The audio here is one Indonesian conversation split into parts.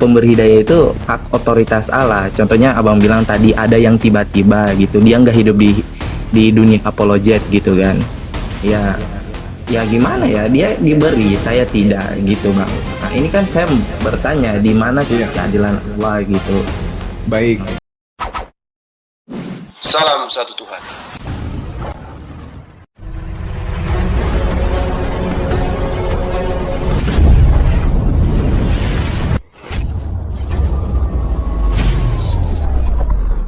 pemberi hidayah itu hak otoritas Allah. Contohnya abang bilang tadi ada yang tiba-tiba gitu, dia nggak hidup di dunia apologet gitu kan. Ya, ya gimana ya, dia diberi, saya tidak gitu bang. Nah ini kan saya bertanya di mana sih keadilan Allah gitu. Baik. Salam satu Tuhan.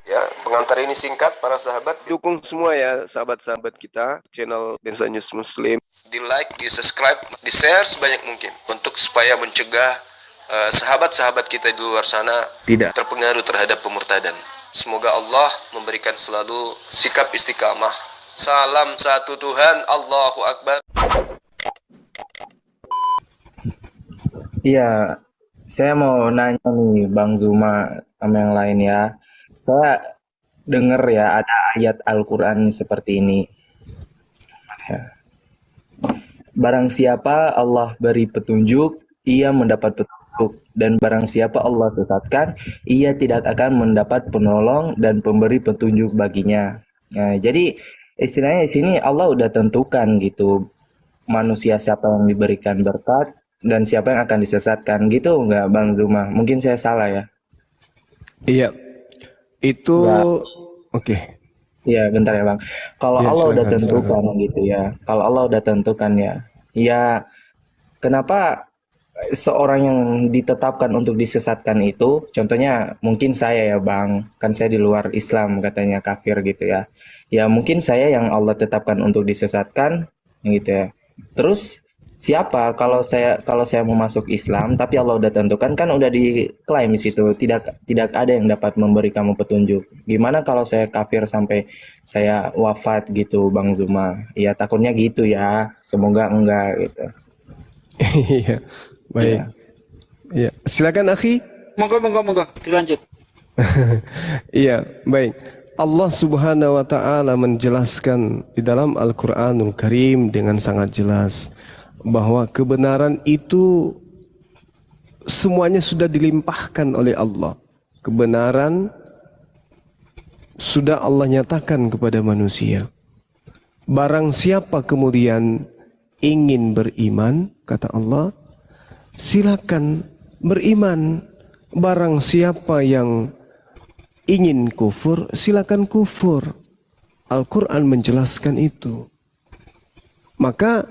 Ya, pengantar ini singkat para sahabat. Dukung semua ya sahabat-sahabat kita channel Densa News Muslim. Di like, di subscribe, di share sebanyak mungkin untuk supaya mencegah sahabat-sahabat kita di luar sana tidak terpengaruh terhadap pemurtadan. Semoga Allah memberikan selalu sikap istiqamah. Salam satu Tuhan, Allahu Akbar. Iya, saya mau nanya nih Bang Zuma sama yang lain ya. Saya dengar ya ada ayat Al-Quran seperti ini. Ya. Barang siapa Allah beri petunjuk, ia mendapat petunjuk. Dan barang siapa Allah sesatkan, ia tidak akan mendapat penolong dan pemberi petunjuk baginya. Nah, jadi istilahnya di sini Allah udah tentukan gitu manusia siapa yang diberikan berkat dan siapa yang akan disesatkan gitu nggak Bang Zuma? Mungkin saya salah ya. Iya. Itu Nggak. oke. Iya, bentar ya Bang. Kalau Ya, Allah udah silakan, tentukan silakan. gitu ya. Kalau Allah udah tentukan ya. Ya, kenapa seorang yang ditetapkan untuk disesatkan itu, contohnya mungkin saya ya Bang, kan saya di luar Islam katanya kafir gitu ya. Ya mungkin saya yang Allah tetapkan untuk disesatkan gitu ya. Terus siapa kalau saya mau masuk Islam tapi Allah udah tentukan kan udah diklaim di situ tidak tidak ada yang dapat memberi kamu petunjuk. Gimana kalau saya kafir sampai saya wafat gitu Bang Zuma? Ya takutnya gitu ya. Semoga enggak gitu. Iya. Baik. Iya. Iya. Silakan akhi. Monggo, dilanjut. Iya, baik. Allah Subhanahu wa taala menjelaskan di dalam Al-Qur'anul Karim dengan sangat jelas bahwa kebenaran itu semuanya sudah dilimpahkan oleh Allah. Kebenaran sudah Allah nyatakan kepada manusia. Barang siapa kemudian ingin beriman, kata Allah, silakan beriman. Barang siapa yang ingin kufur, silakan kufur. Al-Quran menjelaskan itu. Maka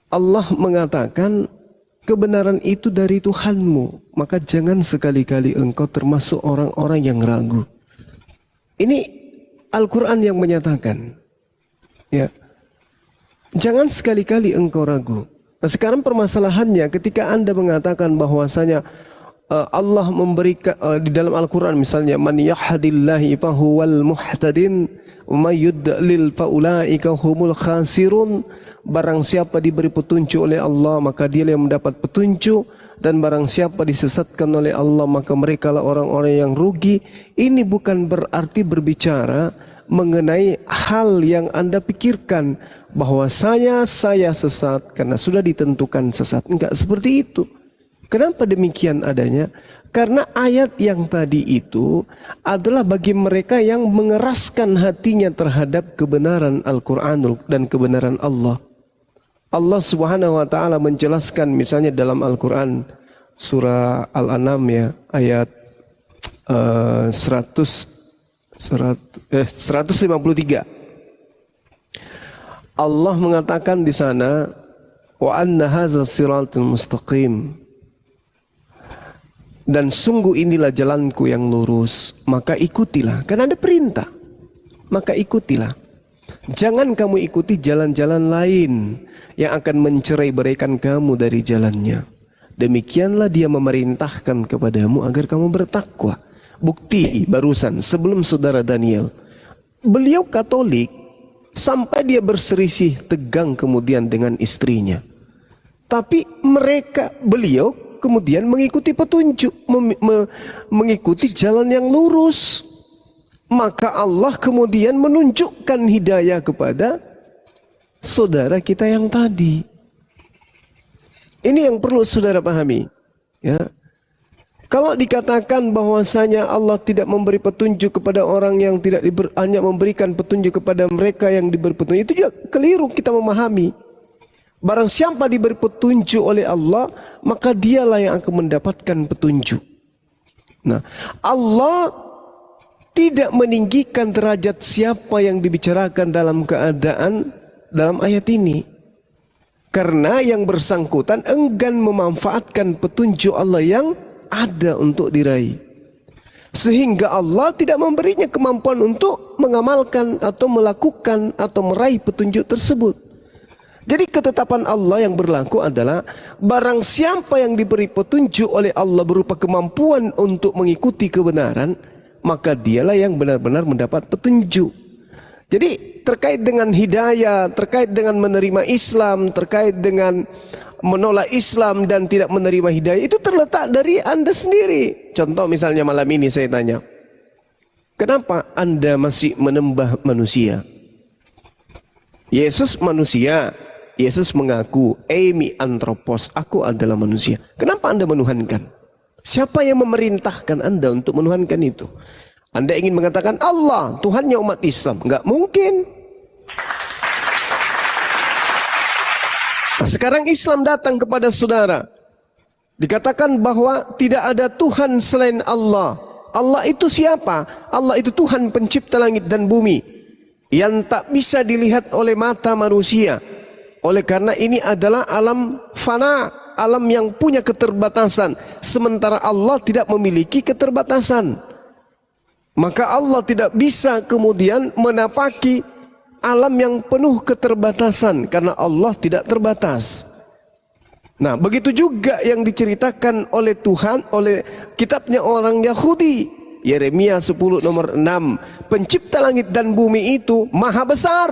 Allah mengatakan kebenaran itu dari Tuhanmu. Maka jangan sekali-kali engkau termasuk orang-orang yang ragu. Ini Al-Quran yang menyatakan. Ya, jangan sekali-kali engkau ragu. Nah, sekarang permasalahannya ketika Anda mengatakan bahwasanya Allah memberikan di dalam Al-Quran misalnya man yahdillahi fahuwal muhtadin wa may yudlil faulaika humul khasirun. Barang siapa diberi petunjuk oleh Allah maka dia yang mendapat petunjuk, dan barang siapa disesatkan oleh Allah maka merekalah orang-orang yang rugi. Ini bukan berarti berbicara mengenai hal yang Anda pikirkan bahwa saya sesat karena sudah ditentukan sesat. Enggak seperti itu. Kenapa demikian adanya? Karena ayat yang tadi itu adalah bagi mereka yang mengeraskan hatinya terhadap kebenaran Al-Quranul dan kebenaran Allah. Allah Subhanahu wa taala menjelaskan misalnya dalam Al-Quran surah Al-An'am ya ayat 153. Allah mengatakan di sana wa anna hadza siratal mustaqim, dan sungguh inilah jalanku yang lurus, maka ikutilah. Karena ada perintah, maka ikutilah. Jangan kamu ikuti jalan-jalan lain yang akan mencerai-beraikan kamu dari jalannya. Demikianlah dia memerintahkan kepadamu agar kamu bertakwa. Bukti barusan sebelum saudara Daniel, beliau Katolik sampai dia berselisih tegang kemudian dengan istrinya. Tapi beliau kemudian mengikuti petunjuk, mengikuti jalan yang lurus. Maka Allah kemudian menunjukkan hidayah kepada saudara kita yang tadi. Ini yang perlu saudara pahami. Ya. Kalau dikatakan bahwasanya Allah tidak memberi petunjuk kepada orang yang tidak hanya memberikan petunjuk kepada mereka yang diberi petunjuk, itu juga keliru kita memahami. Barang siapa diberi petunjuk oleh Allah, maka dialah yang akan mendapatkan petunjuk. Nah, Allah tidak meninggikan derajat siapa yang dibicarakan dalam ayat ini. Karena yang bersangkutan enggan memanfaatkan petunjuk Allah yang ada untuk diraih. Sehingga Allah tidak memberinya kemampuan untuk mengamalkan atau melakukan atau meraih petunjuk tersebut. Jadi ketetapan Allah yang berlaku adalah barang siapa yang diberi petunjuk oleh Allah berupa kemampuan untuk mengikuti kebenaran, maka dialah yang benar-benar mendapat petunjuk. Jadi terkait dengan hidayah, terkait dengan menerima Islam, terkait dengan menolak Islam dan tidak menerima hidayah, itu terletak dari Anda sendiri. Contoh misalnya malam ini saya tanya, kenapa Anda masih menembah manusia? Yesus manusia. Yesus mengaku, Eimi antropos, aku adalah manusia. Kenapa Anda menuhankan? Siapa yang memerintahkan Anda untuk menuhankan itu? Anda ingin mengatakan Allah, Tuhannya umat Islam. Enggak mungkin. Nah, sekarang Islam datang kepada saudara. Dikatakan bahwa tidak ada Tuhan selain Allah. Allah itu siapa? Allah itu Tuhan pencipta langit dan bumi. Yang tak bisa dilihat oleh mata manusia. Oleh karena ini adalah alam fana, alam yang punya keterbatasan. Sementara Allah tidak memiliki keterbatasan. Maka Allah tidak bisa kemudian menapaki alam yang penuh keterbatasan. Karena Allah tidak terbatas. Nah, begitu juga yang diceritakan oleh Tuhan, oleh kitabnya orang Yahudi. Yeremia 10 nomor 6. Pencipta langit dan bumi itu maha besar.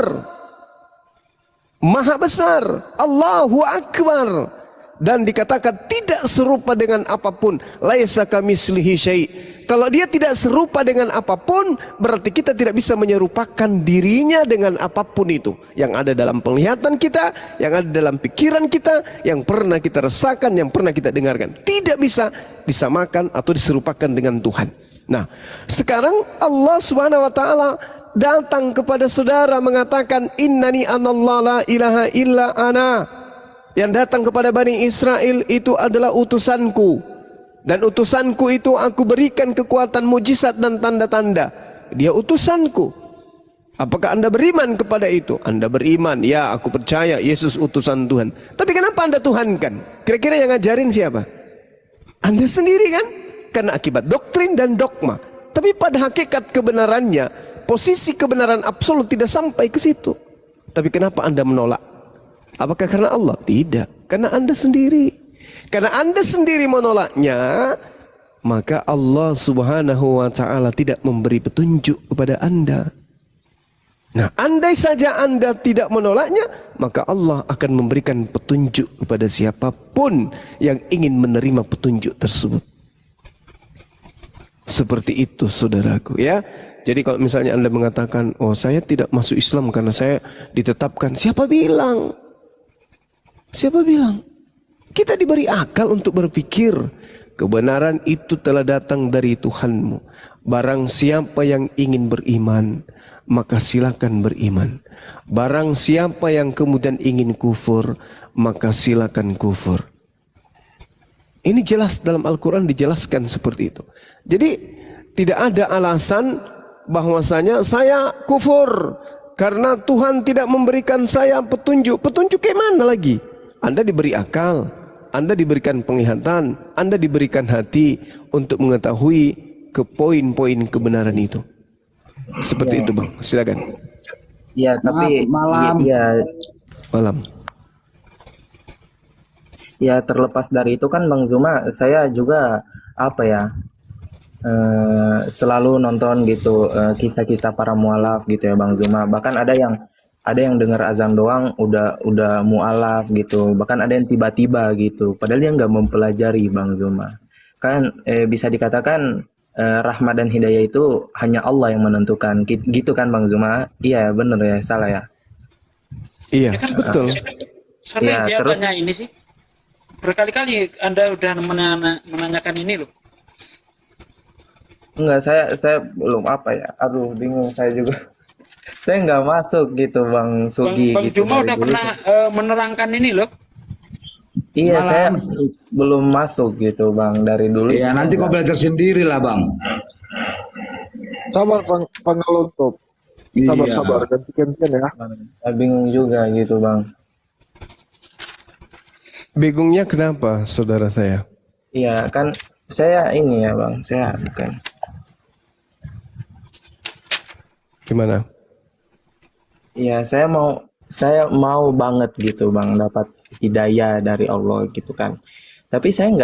Maha besar, Allahu Akbar. Dan dikatakan tidak serupa dengan apapun. Laisa kamitslihi syai'. Kalau dia tidak serupa dengan apapun, berarti kita tidak bisa menyerupakan dirinya dengan apapun itu. Yang ada dalam penglihatan kita, yang ada dalam pikiran kita, yang pernah kita rasakan, yang pernah kita dengarkan. Tidak bisa disamakan atau diserupakan dengan Tuhan. Nah, sekarang Allah Subhanahu wa taala datang kepada saudara mengatakan innani anallahu la ilaha illa ana. Yang datang kepada Bani Israel itu adalah utusanku. Dan utusanku itu aku berikan kekuatan mujizat dan tanda-tanda. Dia utusanku. Apakah Anda beriman kepada itu? Anda beriman, ya aku percaya Yesus utusan Tuhan. Tapi kenapa Anda tuhankan? Kira-kira yang ngajarin siapa? Anda sendiri kan? Karena akibat doktrin dan dogma. Tapi pada hakikat kebenarannya, posisi kebenaran absolut tidak sampai ke situ. Tapi kenapa Anda menolak? Apakah karena Allah? Tidak. Karena Anda sendiri. Karena Anda sendiri menolaknya, maka Allah Subhanahu wa taala tidak memberi petunjuk kepada Anda. Nah, andai saja Anda tidak menolaknya, maka Allah akan memberikan petunjuk kepada siapapun yang ingin menerima petunjuk tersebut. Seperti itu saudaraku ya. Jadi kalau misalnya Anda mengatakan, oh saya tidak masuk Islam karena saya ditetapkan. Siapa bilang? Siapa bilang? Kita diberi akal untuk berpikir. Kebenaran itu telah datang dari Tuhanmu. Barang siapa yang ingin beriman, maka silakan beriman. Barang siapa yang kemudian ingin kufur, maka silakan kufur. Ini jelas dalam Al-Quran dijelaskan seperti itu. Jadi tidak ada alasan bahwasanya saya kufur karena Tuhan tidak memberikan saya petunjuk. Petunjuk kayak mana lagi? Anda diberi akal, Anda diberikan penglihatan, Anda diberikan hati untuk mengetahui ke poin-poin kebenaran itu. Seperti itu Bang, silakan. Ya, tapi malam. Malam. Ya terlepas dari itu kan Bang Zuma, saya juga selalu nonton gitu kisah-kisah para mualaf gitu ya Bang Zuma. Bahkan ada yang dengar azan doang udah mualaf gitu. Bahkan ada yang tiba-tiba gitu. Padahal dia nggak mempelajari Bang Zuma. Kan bisa dikatakan rahmat dan hidayah itu hanya Allah yang menentukan. Gitu kan Bang Zuma? Iya bener ya, salah ya? Iya, betul. Ya, Sampai dia terus tanya ini sih. Berkali-kali Anda udah menanyakan ini loh. Enggak, saya belum apa ya. Aduh, bingung saya juga. Saya nggak masuk gitu Bang Sugi Bang gitu Juma dari udah dulu. pernah menerangkan ini loh. Iya, saya Malam. belum masuk gitu Bang dari dulu Iya, juga nanti kau enggak. belajar sendiri lah, Bang. Sabar pengelontop. Sabar Iya. sabar ganti-gantian ya. Saya bingung juga gitu Bang. Bingungnya kenapa, saudara saya? Iya, kan saya ini ya Bang, saya bukan. Gimana? Iya, saya mau banget gitu Bang dapat hidayah dari Allah gitu kan. Tapi saya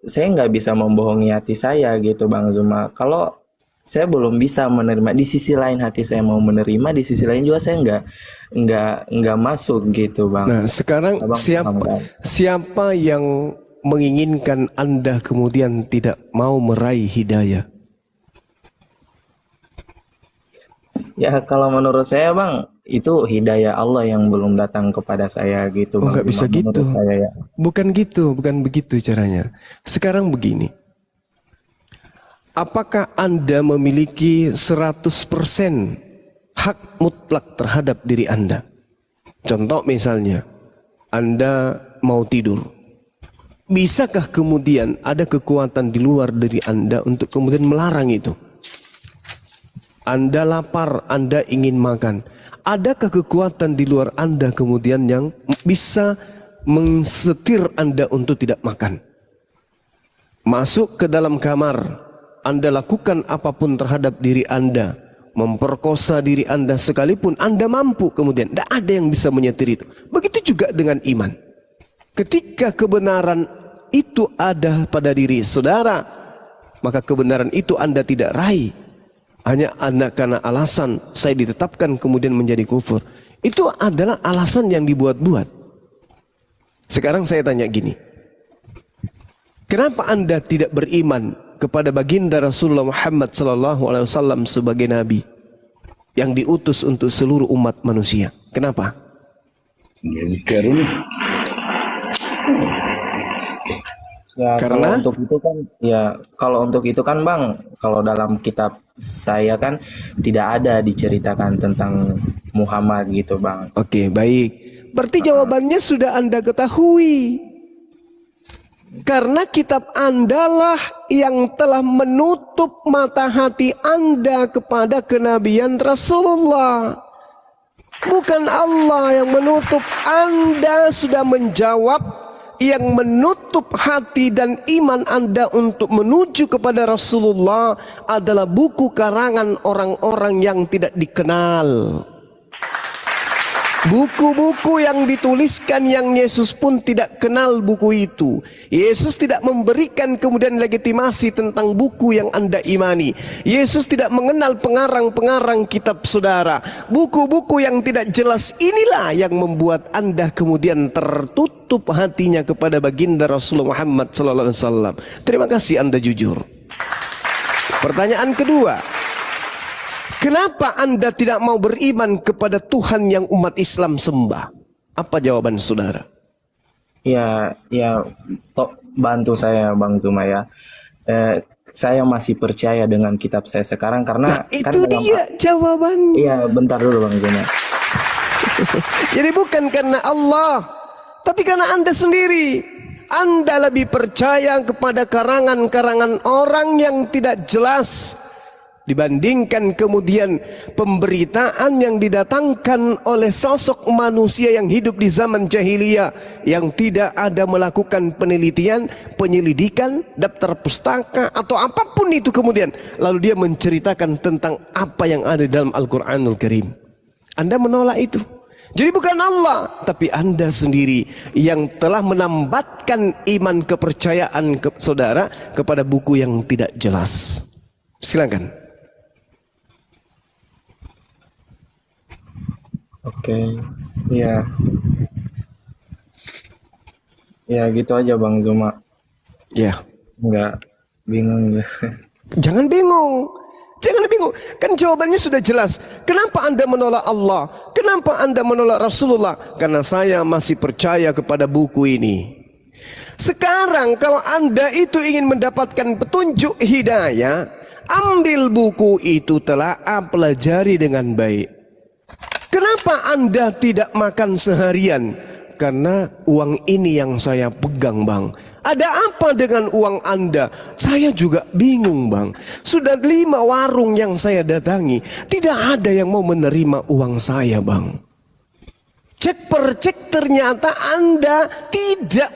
nggak bisa membohongi hati saya gitu Bang Zuma. Kalau saya belum bisa menerima, di sisi lain hati saya mau menerima, di sisi lain juga saya nggak masuk gitu Bang. Nah, sekarang Abang paham kan? siapa yang menginginkan Anda kemudian tidak mau meraih hidayah? Ya kalau menurut saya Bang, itu hidayah Allah yang belum datang kepada saya gitu Oh, Bang nggak bisa Zuma, menurut gitu. saya ya. Bukan begitu caranya. Sekarang begini. Apakah Anda memiliki 100% hak mutlak terhadap diri Anda? Contoh misalnya, Anda mau tidur. Bisakah kemudian ada kekuatan di luar dari Anda untuk kemudian melarang itu? Anda lapar, Anda ingin makan. Adakah kekuatan di luar Anda kemudian yang bisa mensetir Anda untuk tidak makan? Masuk ke dalam kamar, Anda lakukan apapun terhadap diri Anda, memperkosa diri Anda sekalipun Anda mampu kemudian. Tidak ada yang bisa menyetir itu. Begitu juga dengan iman. Ketika kebenaran itu ada pada diri saudara, maka kebenaran itu Anda tidak raih. Hanya karena alasan saya ditetapkan kemudian menjadi kufur. Itu adalah alasan yang dibuat-buat. Sekarang saya tanya gini. Kenapa Anda tidak beriman kepada baginda Rasulullah Muhammad SAW sebagai nabi yang diutus untuk seluruh umat manusia? Kenapa? Kerun. Ya, Karena? kalau untuk itu kan Bang, kalau dalam kitab saya kan tidak ada diceritakan tentang Muhammad gitu Bang. Oke, baik. Berarti jawabannya sudah Anda ketahui. Karena kitab Anda lah yang telah menutup mata hati Anda kepada kenabian Rasulullah. Bukan Allah yang menutup. Anda sudah menjawab. Yang menutup hati dan iman Anda untuk menuju kepada Rasulullah adalah buku karangan orang-orang yang tidak dikenal. Buku-buku yang dituliskan yang Yesus pun tidak kenal buku itu. Yesus tidak memberikan kemudian legitimasi tentang buku yang Anda imani. Yesus tidak mengenal pengarang-pengarang kitab saudara. Buku-buku yang tidak jelas inilah yang membuat Anda kemudian tertutup hatinya kepada baginda Rasulullah Muhammad SAW. Terima kasih Anda jujur. Pertanyaan kedua. Kenapa Anda tidak mau beriman kepada Tuhan yang umat Islam sembah? Apa jawaban saudara? Ya, bantu saya Bang Zuma ya. Saya masih percaya dengan kitab saya sekarang karena kan Itu dia jawabannya. Iya, bentar dulu Bang Zuma. Jadi bukan karena Allah, tapi karena Anda sendiri. Anda lebih percaya kepada karangan-karangan orang yang tidak jelas dibandingkan kemudian pemberitaan yang didatangkan oleh sosok manusia yang hidup di zaman jahiliyah yang tidak ada melakukan penelitian, penyelidikan, daftar pustaka atau apapun itu kemudian lalu dia menceritakan tentang apa yang ada dalam Al-Qur'anul Karim. Anda menolak itu. Jadi bukan Allah, tapi Anda sendiri yang telah menambatkan iman kepercayaan saudara kepada buku yang tidak jelas. Silakan. Oke, ya. Ya gitu aja Bang Zuma. Ya. Nggak bingung ya. Jangan bingung. Jangan bingung. Kan jawabannya sudah jelas. Kenapa Anda menolak Allah? Kenapa Anda menolak Rasulullah? Karena saya masih percaya kepada buku ini. Sekarang kalau Anda itu ingin mendapatkan petunjuk hidayah, Ambil buku itu, telaah, pelajari dengan baik. Kenapa Anda tidak makan seharian? Karena uang ini yang saya pegang, Bang. Ada apa dengan uang Anda? Saya juga bingung, Bang. Sudah 5 warung yang saya datangi, tidak ada yang mau menerima uang saya, Bang. Cek per cek, ternyata Anda tidak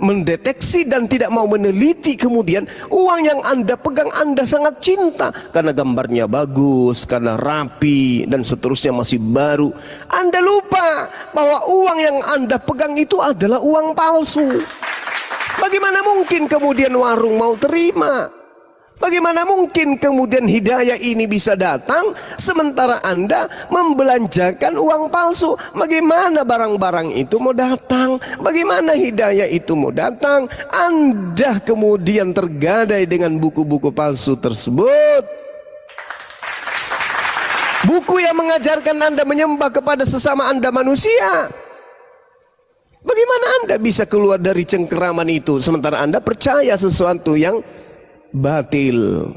mendeteksi dan tidak mau meneliti kemudian uang yang Anda pegang Anda sangat cinta. Karena gambarnya bagus, karena rapi, dan seterusnya masih baru. Anda lupa bahwa uang yang Anda pegang itu adalah uang palsu. Bagaimana mungkin kemudian warung mau terima? Bagaimana mungkin kemudian hidayah ini bisa datang sementara Anda membelanjakan uang palsu? Bagaimana barang-barang itu mau datang? Bagaimana hidayah itu mau datang? Anda kemudian tergadai dengan buku-buku palsu tersebut. Buku yang mengajarkan Anda menyembah kepada sesama Anda manusia. Bagaimana Anda bisa keluar dari cengkeraman itu sementara Anda percaya sesuatu yang batil?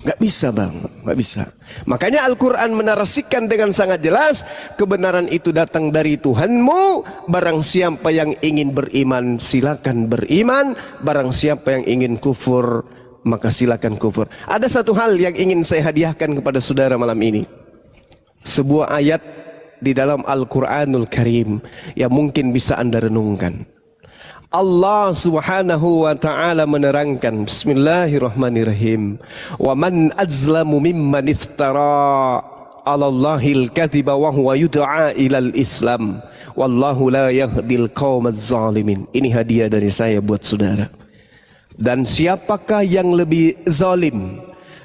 Gak bisa, Bang, gak bisa. Makanya Al-Quran menarasikan dengan sangat jelas, kebenaran itu datang dari Tuhanmu. Barang siapa yang ingin beriman, silakan beriman. Barang siapa yang ingin kufur, maka silakan kufur. Ada satu hal yang ingin saya hadiahkan kepada saudara malam ini. Sebuah ayat di dalam Al-Quranul Karim yang mungkin bisa Anda renungkan. Allah Subhanahu wa taala menerangkan, bismillahirrahmanirrahim, wa man azlamu mimman iftara 'ala Allahil kadhiba wa huwa yud'a ilal Islam wallahu la yahdil qaumaz zalimin. Ini hadiah dari saya buat saudara. Dan siapakah yang lebih zalim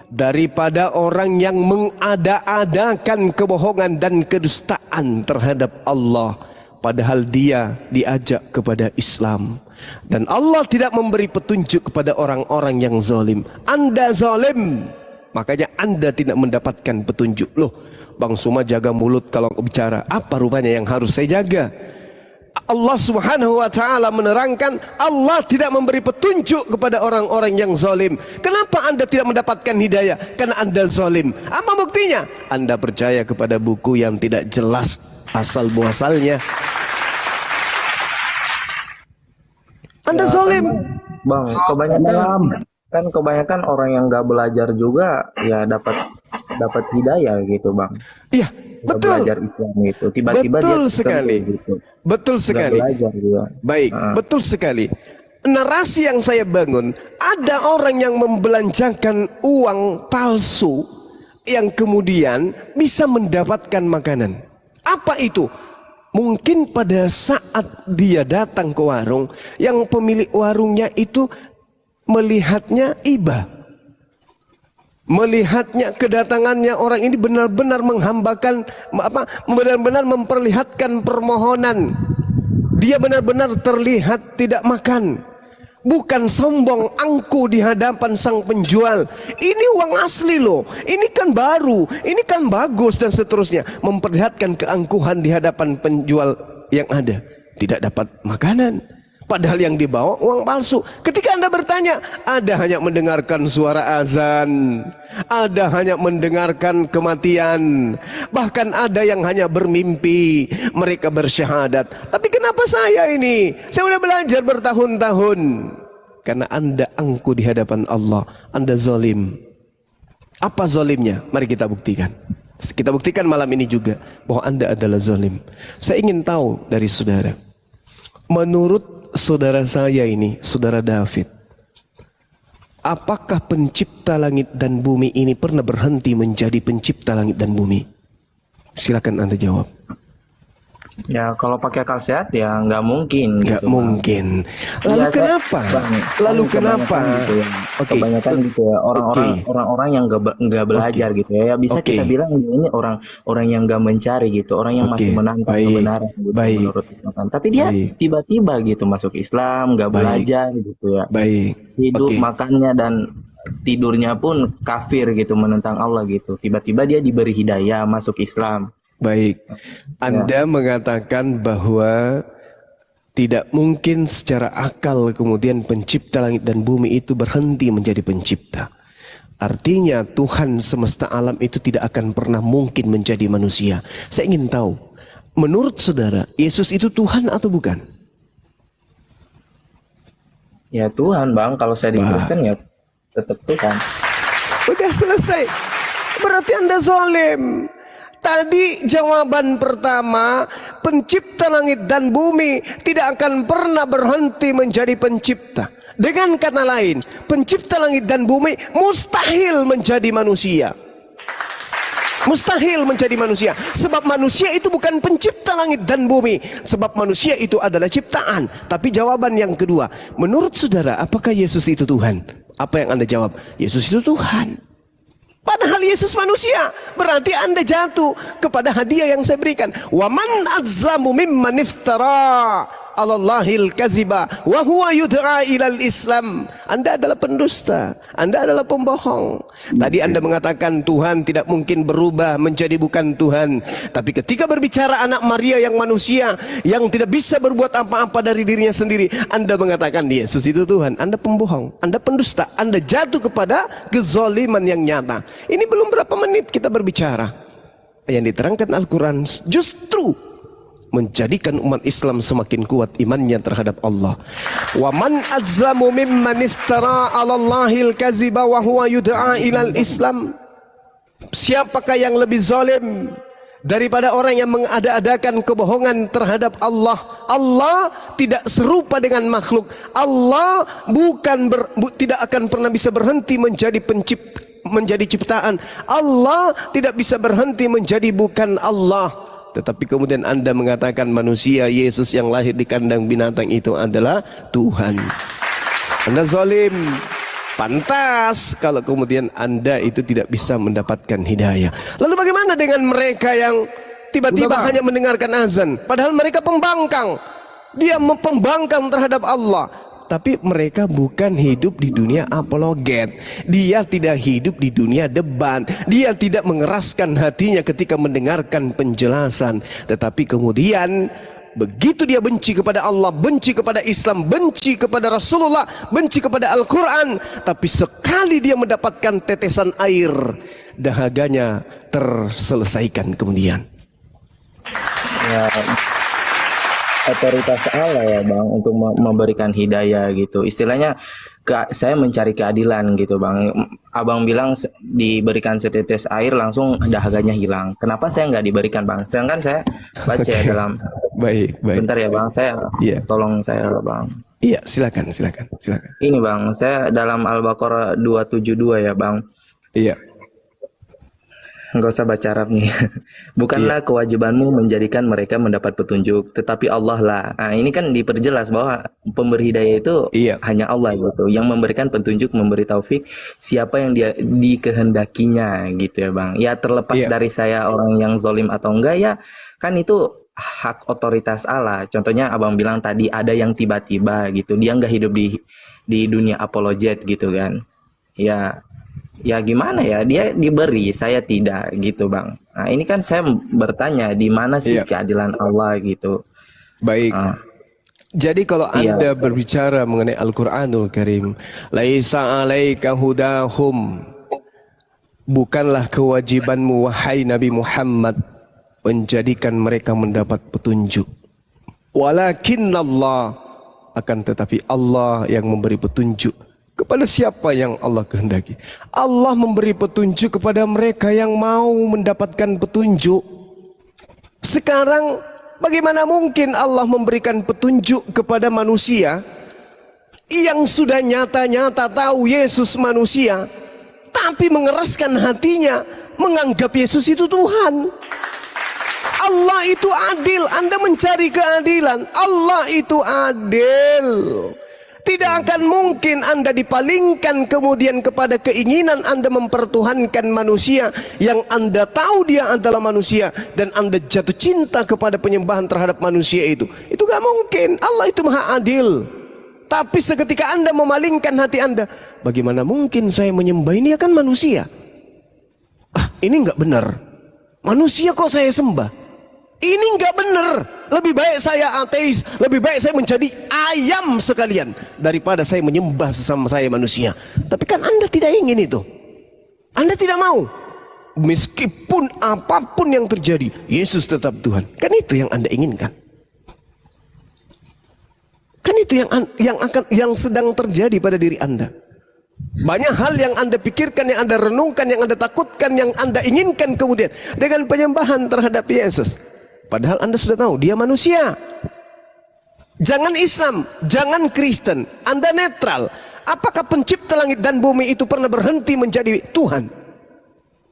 daripada orang yang mengada-adakan kebohongan dan kedustaan terhadap Allah, padahal dia diajak kepada Islam. Dan Allah tidak memberi petunjuk kepada orang-orang yang zalim. Anda zalim, makanya Anda tidak mendapatkan petunjuk. Loh, Bang Suma jaga mulut kalau bicara. Apa rupanya yang harus saya jaga? Allah Subhanahu wa taala menerangkan, Allah tidak memberi petunjuk kepada orang-orang yang zalim. Kenapa Anda tidak mendapatkan hidayah? Karena Anda zalim. Apa buktinya? Anda percaya kepada buku yang tidak jelas asal muasalnya. Anda zalim. Bang, kebanyakan orang yang nggak belajar juga ya dapat hidayah gitu, Bang. Iya, Nggak betul. belajar Islam itu, tiba-tiba dia Betul tersentuh sekali. gitu. Betul Nggak sekali. belajar juga. Baik, betul sekali. Narasi yang saya bangun, ada orang yang membelanjakan uang palsu yang kemudian bisa mendapatkan makanan. Apa itu? Mungkin pada saat dia datang ke warung, yang pemilik warungnya itu melihatnya iba. Melihatnya, kedatangannya orang ini benar-benar menghambakan, benar-benar memperlihatkan permohonan. Dia benar-benar terlihat tidak makan. Bukan sombong angku di hadapan sang penjual. Ini uang asli loh, ini kan baru, ini kan bagus, dan seterusnya. Memperlihatkan keangkuhan di hadapan penjual yang ada. Tidak dapat makanan, padahal yang dibawa uang palsu. Ketika Anda bertanya, ada hanya mendengarkan suara azan, ada hanya mendengarkan kematian, bahkan ada yang hanya bermimpi mereka bersyahadat. Tapi kenapa saya ini? Saya sudah belajar bertahun-tahun. Karena Anda angku di hadapan Allah, Anda zalim. Apa zalimnya? Mari kita buktikan. Kita buktikan malam ini juga bahwa Anda adalah zalim. Saya ingin tahu dari saudara, menurut saudara saya ini, saudara David, apakah pencipta langit dan bumi ini pernah berhenti menjadi pencipta langit dan bumi? Silakan Anda jawab. Ya kalau pakai akal sehat ya nggak mungkin. Nggak gitu, Bang. mungkin. Lalu Ya, kenapa? Bang, Lalu kan kenapa? kebanyakan gitu ya. Oke. Kebanyakan gitu ya orang-orang yang nggak belajar gitu ya. Ya bisa Oke. kita bilang ini orang yang nggak mencari gitu, orang yang Oke. masih menantang Baik. kebenaran gitu Baik. menurut Islam. Tapi dia Baik. tiba-tiba gitu masuk Islam, nggak Baik. belajar gitu ya. Baik. Hidup, Oke. makannya dan tidurnya pun kafir gitu, menentang Allah gitu. Tiba-tiba dia diberi hidayah masuk Islam. Baik. Anda mengatakan bahwa Tidak mungkin secara akal kemudian pencipta langit dan bumi itu berhenti menjadi pencipta. Artinya Tuhan semesta alam itu tidak akan pernah mungkin menjadi manusia. Saya ingin tahu, menurut saudara, Yesus itu Tuhan atau bukan? Ya Tuhan bang, kalau saya di Kristen ya tetap Tuhan. Udah selesai. Berarti Anda zalim. Tadi jawaban pertama, pencipta langit dan bumi tidak akan pernah berhenti menjadi pencipta. Dengan kata lain, pencipta langit dan bumi mustahil menjadi manusia. Mustahil menjadi manusia. Sebab manusia itu bukan pencipta langit dan bumi. Sebab manusia itu adalah ciptaan. Tapi jawaban yang kedua, menurut saudara, apakah Yesus itu Tuhan? Apa yang Anda jawab? Yesus itu Tuhan. Padahal Yesus manusia. Berarti Anda jatuh kepada hadiah yang saya berikan. Wa man azlamu mimman iftara 'alallahil kadziba wa huwa yud'a ilal Islam. Anda adalah pendusta, Anda adalah pembohong. Tadi Anda mengatakan Tuhan tidak mungkin berubah menjadi bukan Tuhan. Tapi ketika berbicara anak Maria yang manusia, yang tidak bisa berbuat apa-apa dari dirinya sendiri, Anda mengatakan Yesus itu Tuhan. Anda pembohong, Anda pendusta, Anda jatuh kepada kezaliman yang nyata. Ini belum berapa menit kita berbicara. Yang diterangkan Al-Quran justru menjadikan umat Islam semakin kuat imannya terhadap Allah. Wa man azlamu mimman iftara 'alallahil kadziba wa huwa yud'a ilal Islam. Siapakah yang lebih zalim daripada orang yang mengada-adakan kebohongan terhadap Allah? Allah tidak serupa dengan makhluk. Allah tidak akan pernah bisa berhenti menjadi ciptaan. Allah tidak bisa berhenti menjadi bukan Allah. Tetapi kemudian Anda mengatakan manusia Yesus yang lahir di kandang binatang itu adalah Tuhan. Anda zalim. Pantas kalau kemudian Anda itu tidak bisa mendapatkan hidayah. Lalu bagaimana dengan mereka yang tiba-tiba hanya mendengarkan azan, padahal mereka pembangkang. Dia pembangkang terhadap Allah. Tapi mereka bukan hidup di dunia apologet. Dia tidak hidup di dunia debat. Dia tidak mengeraskan hatinya ketika mendengarkan penjelasan. Tetapi kemudian begitu dia benci kepada Allah, benci kepada Islam, benci kepada Rasulullah, benci kepada Al-Quran, tapi sekali dia mendapatkan tetesan air, dahaganya terselesaikan kemudian. Ya, otoritas Allah ya bang untuk memberikan hidayah gitu. Istilahnya saya mencari keadilan gitu bang. Abang bilang diberikan setetes air langsung dahaganya hilang. Kenapa saya nggak diberikan bang? Sedangkan saya baca ya dalam. Baik. Bentar ya bang, saya tolong saya bang. Iya, silakan. Ini bang, saya dalam Al-Baqarah 272 ya bang. Iya. Enggak usah baca Arab nih. Bukanlah kewajibanmu menjadikan mereka mendapat petunjuk, tetapi Allah lah. Nah, ini kan diperjelas bahwa pemberi hidayah itu hanya Allah gitu, yang memberikan petunjuk, memberi taufik siapa yang dia dikehendakinya gitu ya bang. Ya terlepas dari saya orang yang zalim atau enggak ya, kan itu hak otoritas Allah. Contohnya abang bilang tadi ada yang tiba-tiba gitu, dia nggak hidup di dunia apologet gitu kan. Ya gimana ya, dia diberi, saya tidak gitu bang. Nah ini kan saya bertanya di mana sih keadilan Allah gitu. Baik. Jadi kalau Anda berbicara mengenai Al-Quranul Karim, laisa alaika hudahum, bukanlah kewajibanmu wahai Nabi Muhammad menjadikan mereka mendapat petunjuk. Walakinnallah, akan tetapi Allah yang memberi petunjuk kepada siapa yang Allah kehendaki. Allah memberi petunjuk kepada mereka yang mau mendapatkan petunjuk. Sekarang bagaimana mungkin Allah memberikan petunjuk kepada manusia yang sudah nyata-nyata tahu Yesus manusia, tapi mengeraskan hatinya menganggap Yesus itu Tuhan. Allah itu adil. Anda mencari keadilan. Allah itu adil. Tidak akan mungkin Anda dipalingkan kemudian kepada keinginan Anda mempertuhankan manusia yang Anda tahu dia adalah manusia, dan Anda jatuh cinta kepada penyembahan terhadap manusia itu. Itu gak mungkin. Allah itu maha adil. Tapi seketika Anda memalingkan hati Anda, bagaimana mungkin saya menyembah ini, kan manusia. Ini gak benar. Manusia kok saya sembah. Ini nggak benar. Lebih baik saya ateis, lebih baik saya menjadi ayam sekalian daripada saya menyembah sesama saya manusia. Tapi kan Anda tidak ingin itu. Anda tidak mau. Meskipun apapun yang terjadi, Yesus tetap Tuhan. Kan itu yang Anda inginkan. Kan itu yang sedang terjadi pada diri Anda. Banyak hal yang Anda pikirkan, yang Anda renungkan, yang Anda takutkan, yang Anda inginkan kemudian dengan penyembahan terhadap Yesus. Padahal Anda sudah tahu dia manusia. Jangan Islam, jangan Kristen, Anda netral. Apakah pencipta langit dan bumi itu pernah berhenti menjadi Tuhan?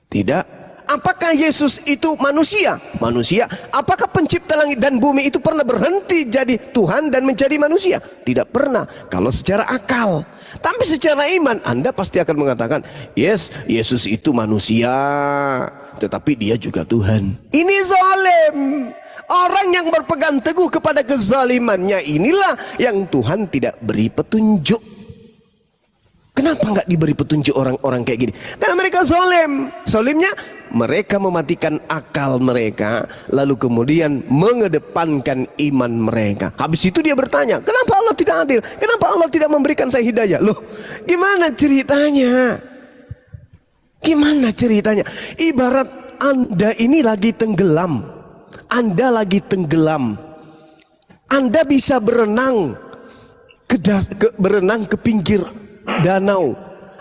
Tidak. Apakah Yesus itu manusia? Manusia. Apakah pencipta langit dan bumi itu pernah berhenti jadi Tuhan dan menjadi manusia? Tidak pernah. Kalau secara akal. Tapi secara iman Anda pasti akan mengatakan, yes, Yesus itu manusia, tetapi dia juga Tuhan. Ini zalim. Orang yang berpegang teguh kepada kezalimannya inilah yang Tuhan tidak beri petunjuk. Kenapa nggak diberi petunjuk orang-orang kayak gini? Karena mereka zalim. Zalimnya mereka mematikan akal mereka, lalu kemudian mengedepankan iman mereka. Habis itu dia bertanya, kenapa Allah tidak adil? Kenapa Allah tidak memberikan saya hidayah? Loh, gimana ceritanya? Gimana ceritanya? Ibarat Anda ini lagi tenggelam. Anda lagi tenggelam. Anda bisa berenang berenang ke pinggir danau.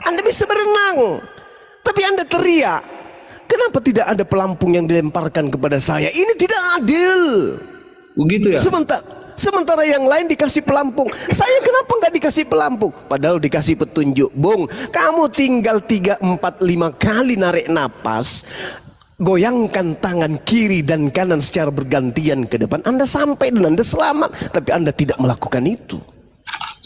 Anda bisa berenang. Tapi Anda teriak, kenapa tidak ada pelampung yang dilemparkan kepada saya? Ini tidak adil. Begitu ya? Sementara yang lain dikasih pelampung. Saya kenapa nggak dikasih pelampung? Padahal dikasih petunjuk. Bung, kamu tinggal 3, 4, 5 kali narik napas. Goyangkan tangan kiri dan kanan secara bergantian ke depan. Anda sampai dan Anda selamat. Tapi Anda tidak melakukan itu.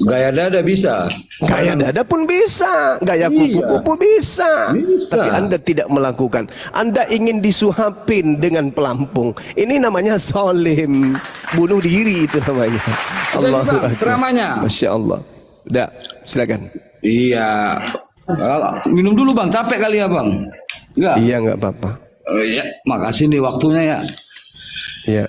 Gaya dada bisa. Gaya dada pun bisa, gaya kupu-kupu bisa. Tapi Anda tidak melakukan. Anda ingin disuapin dengan pelampung. Ini namanya zalim. Bunuh diri itu namanya. Allahu Akbar. Ceramahnya. Masya Allah. Udah, silakan. Iya. Minum dulu Bang, capek kali ya Bang? Enggak? Iya, nggak apa-apa. Iya, makasih nih waktunya ya. Iya.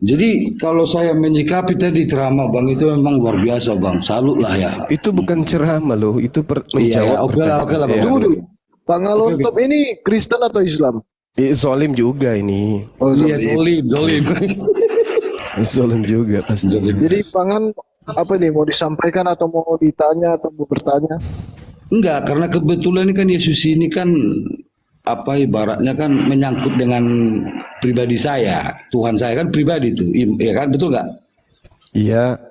Jadi kalau saya menyikapi tadi ceramah Bang itu memang luar biasa Bang, salut lah ya. Itu bukan ceramah loh, itu menjawab Oke lah Bang. Dulu, Pak Ngalontop ini Kristen atau Islam? Zalim juga ini. Oh, Iya, zalim. zolim. Zalim juga pasti. Jadi Pangan apa nih, mau disampaikan atau mau ditanya atau mau bertanya? Enggak, karena kebetulan ini kan Yesus ini kan apa ibaratnya kan menyangkut dengan pribadi saya, Tuhan saya kan pribadi itu, ya kan, betul nggak? Iya.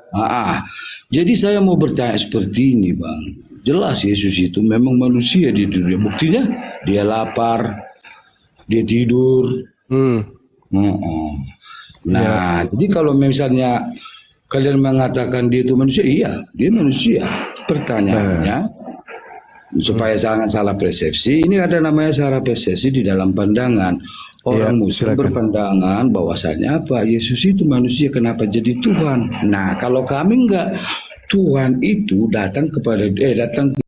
Jadi saya mau bertanya seperti ini Bang, jelas Yesus itu memang manusia di dunia, buktinya dia lapar, dia tidur. Nah, jadi kalau misalnya kalian mengatakan dia itu manusia, iya, dia manusia. Pertanyaannya, supaya jangan salah persepsi, ini ada namanya salah persepsi di dalam pandangan. Orang Muslim berpandangan bahwasanya apa? Yesus itu manusia, kenapa jadi Tuhan? Nah, kalau kami enggak, Tuhan itu datang ke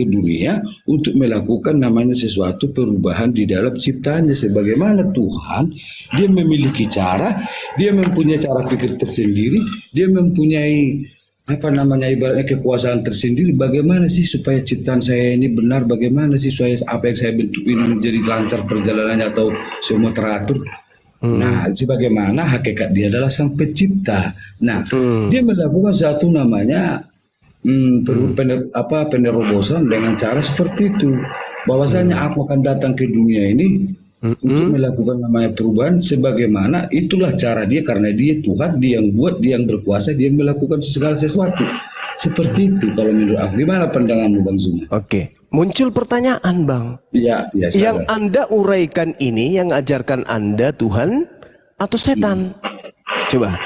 dunia untuk melakukan namanya sesuatu perubahan di dalam ciptaannya. Sebagaimana Tuhan, dia memiliki cara, dia mempunyai cara pikir tersendiri, dia mempunyai apa namanya ibaratnya kekuasaan tersendiri. Bagaimana sih supaya ciptaan saya ini benar, bagaimana sih supaya apa yang saya bentuk ini menjadi lancar perjalanannya atau semua teratur. Nah, sebagaimana hakikat dia adalah sang pencipta. Nah, dia melakukan satu namanya penerobosan dengan cara seperti itu, bahwasanya aku akan datang ke dunia ini untuk melakukan namanya perubahan, sebagaimana itulah cara dia, karena dia Tuhan, dia yang buat, dia yang berkuasa, dia yang melakukan segala sesuatu. Seperti itu kalau menurut aku. Gimana pandanganmu Bang Zuma? Oke, muncul pertanyaan Bang. Iya, yang Anda uraikan ini, yang ajarkan Anda Tuhan atau setan? Coba.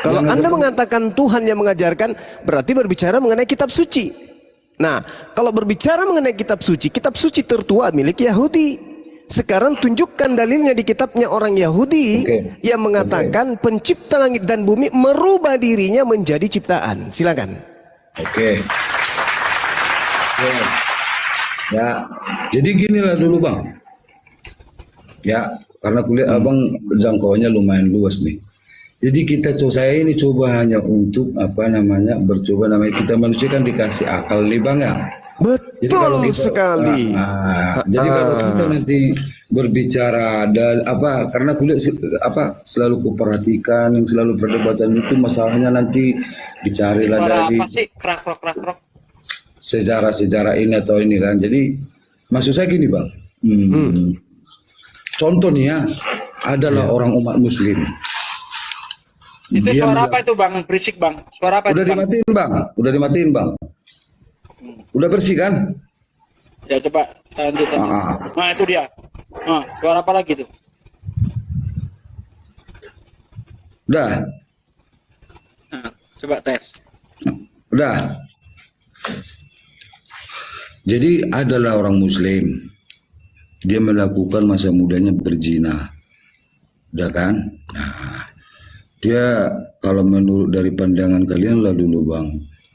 Kalau Anda mengatakan Tuhan yang mengajarkan, berarti berbicara mengenai kitab suci. Nah, kalau berbicara mengenai kitab suci tertua milik Yahudi. Sekarang tunjukkan dalilnya di kitabnya orang Yahudi yang mengatakan pencipta langit dan bumi merubah dirinya menjadi ciptaan. Silakan. Ya, jadi ginilah dulu Bang. Ya, karena kuliah abang jangkauannya lumayan luas nih. Jadi saya ini coba hanya untuk bercoba kita manusia kan dikasih akal nih bang ya. Jadi kalau Betul kita, sekali. jadi kalau kita nanti berbicara dan karena kuliah selalu kuperhatikan yang selalu perdebatan itu masalahnya nanti dicarilah Suara dari apa sih? Krak. sejarah ini atau ini kan. Jadi maksud saya gini bang, contoh nih ya adalah orang umat muslim. Itu Dia suara apa itu bang? Berisik bang. Suara apa udah itu bang? dimatiin bang, udah bersih kan? Ya coba lanjut. Nah itu dia. Nah, suara apa lagi tuh? Udah, Nah, coba tes. udah. Jadi adalah orang muslim, dia melakukan masa mudanya berzina, udah kan? Nah, dia kalau menurut dari pandangan kalian lalu bang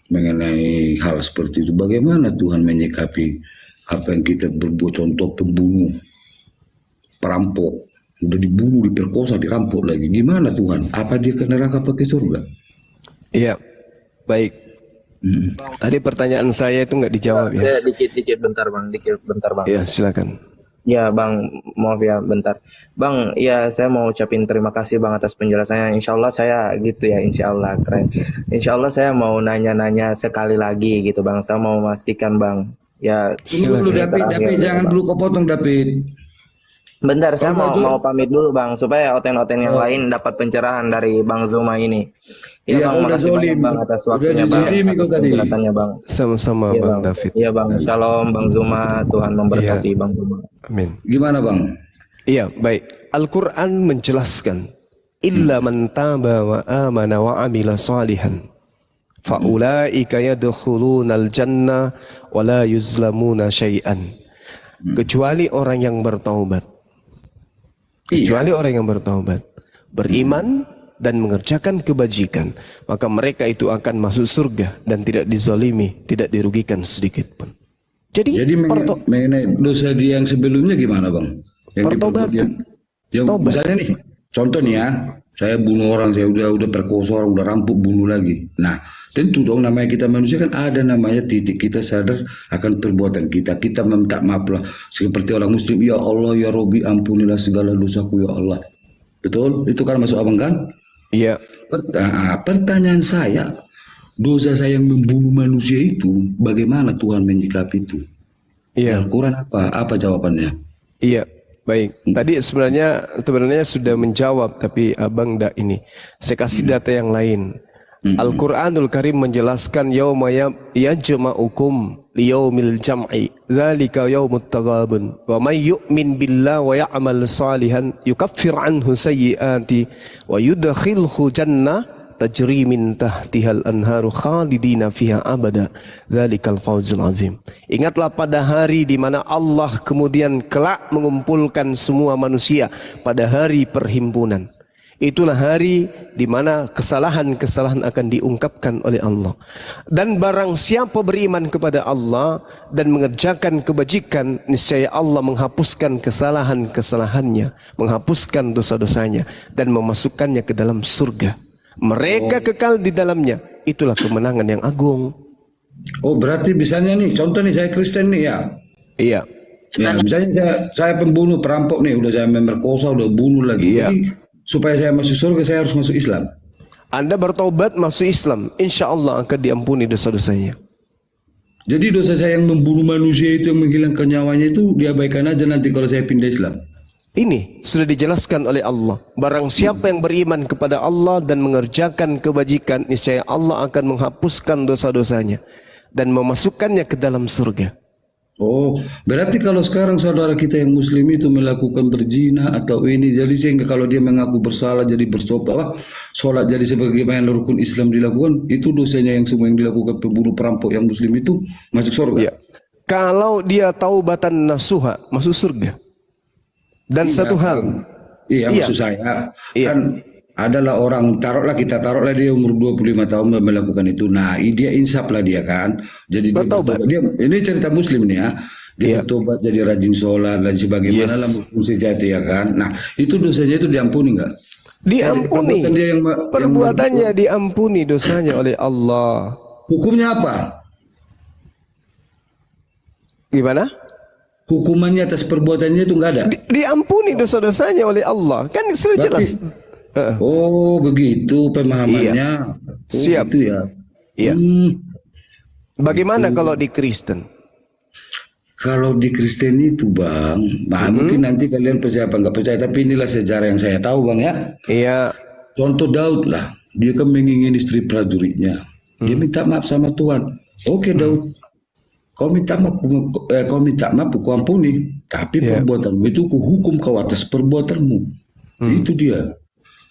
mengenai hal seperti itu, bagaimana Tuhan menyikapi apa yang kita berbuat? Contoh pembunuh, perampok, udah dibunuh, diperkosa, dirampok lagi, gimana Tuhan? Apa dia ke neraka pakai surga? Iya, baik. Tadi pertanyaan saya itu nggak dijawab ya. Saya dikit bentar bang. Ya, silakan. Ya bang, maaf ya bentar. Bang, ya saya mau ucapin terima kasih bang atas penjelasannya. Insya Allah saya gitu ya, insya Allah keren. Insya Allah saya mau nanya-nanya sekali lagi gitu bang. Saya mau memastikan bang. Ya, Tunggu dulu David, jangan dulu kau potong David. bentar, saya Kalau mau pamit dulu bang, supaya oten-oten yang lain dapat pencerahan dari Bang Zuma ini. Ya Iya, bang, udah makasih banyak zolim. bang atas Udah waktunya bang, dizolimi kau atas tadi. penjelasannya bang. Sama-sama Iya Bang bang, David. iya bang. Shalom Bang Zuma, Tuhan memberkati Bang Zuma. Amin. Gimana bang? Iya, baik. Al-Quran menjelaskan, illa man taba wa amana wa amila salihan, faulaika yadkhulunal jannah wa la yuzlamuna syai'an. Kecuali orang yang bertaubat. Kecuali orang yang bertaubat, beriman dan mengerjakan kebajikan, maka mereka itu akan masuk surga dan tidak dizalimi, tidak dirugikan sedikit pun. Jadi mengenai dosa dia yang sebelumnya gimana bang? Yang pertobatan. Yang misalnya nih, contoh nih ya, saya bunuh orang, saya udah perkosa orang, udah rampuk, bunuh lagi. Nah, tentu dong namanya kita manusia kan ada namanya titik kita sadar akan perbuatan kita. Kita meminta maaf lah seperti orang muslim, ya Allah ya Robi ampunilah segala dosaku ya Allah. Betul? Itu kan masuk abang kan? Iya. Pertanyaan saya, dosa saya yang membunuh manusia itu bagaimana Tuhan menyikapi itu? Iya. Al-Quran apa jawabannya? Iya. Baik, tadi sebenarnya sudah menjawab, tapi abang dak ini. Saya kasih data yang lain. Al-Quranul Karim menjelaskan yauma yajma'ukum liyaumil jam'i dzalika yaumut taghabun wa may yu'min billahi wa ya'mal salihan yukaffir anhu sayyi'ati wa yudkhilhu jannah tajri min tahtihal anharu khalidina fiha abada dzalikal fawzul azim. Ingatlah pada hari di mana Allah kemudian kelak mengumpulkan semua manusia pada hari perhimpunan. Itulah hari di mana kesalahan-kesalahan akan diungkapkan oleh Allah. Dan barang siapa beriman kepada Allah dan mengerjakan kebajikan, niscaya Allah menghapuskan kesalahan-kesalahannya, menghapuskan dosa-dosanya dan memasukkannya ke dalam surga. Mereka kekal di dalamnya. Itulah kemenangan yang agung. Oh, berarti misalnya nih, contoh nih saya Kristen nih ya. Iya. Ya, misalnya saya pembunuh, perampok nih, udah saya memerkosa, udah bunuh lagi. Iya. Jadi supaya saya masuk surga, saya harus masuk Islam. Anda bertobat masuk Islam, insya Allah akan diampuni dosa-dosanya. Jadi dosa saya yang membunuh manusia itu, yang menghilangkan nyawanya itu diabaikan aja nanti kalau saya pindah Islam. Ini sudah dijelaskan oleh Allah. Barang siapa yang beriman kepada Allah dan mengerjakan kebajikan, niscaya Allah akan menghapuskan dosa-dosanya dan memasukkannya ke dalam surga. Oh, berarti kalau sekarang saudara kita yang muslim itu melakukan berzina atau ini, jadi sehingga kalau dia mengaku bersalah jadi bertobat, sholat jadi sebagaimana rukun Islam dilakukan, itu dosanya yang semua yang dilakukan pembunuh perampok yang muslim itu masuk surga. Ya. Kalau dia taubatan nasuha, masuk surga. Dan satu hal, iya, maksud saya Iya. kan adalah orang, kita taruhlah dia umur 25 tahun melakukan itu. Nah, dia insaf lah dia kan. Jadi dia Bertobat. ini cerita muslim nih ya. Dia bertobat jadi rajin sholat dan sebagaimana lah muslim sejati ya kan. Nah itu dosanya itu diampuni nggak? Diampuni. Perbuatan dia yang Perbuatannya diampuni dosanya oleh Allah. hukumnya apa? Gimana? Hukumannya atas perbuatannya itu nggak ada. Diampuni dosa-dosanya oleh Allah. Kan sudah jelas. Oh begitu pemahamannya. Iya. Oh, Siap. gitu ya. Iya. Bagaimana kalau di Kristen? Kalau di Kristen itu bang, nah mungkin nanti kalian percaya apa nggak percaya, tapi inilah sejarah yang saya tahu bang ya. Iya. Contoh Daud lah, dia kan mengingini istri prajuritnya, dia minta maaf sama Tuhan. Oke Daud, kau minta maaf, aku ampuni, tapi perbuatanmu itu kuhukum kau atas perbuatanmu. Itu dia.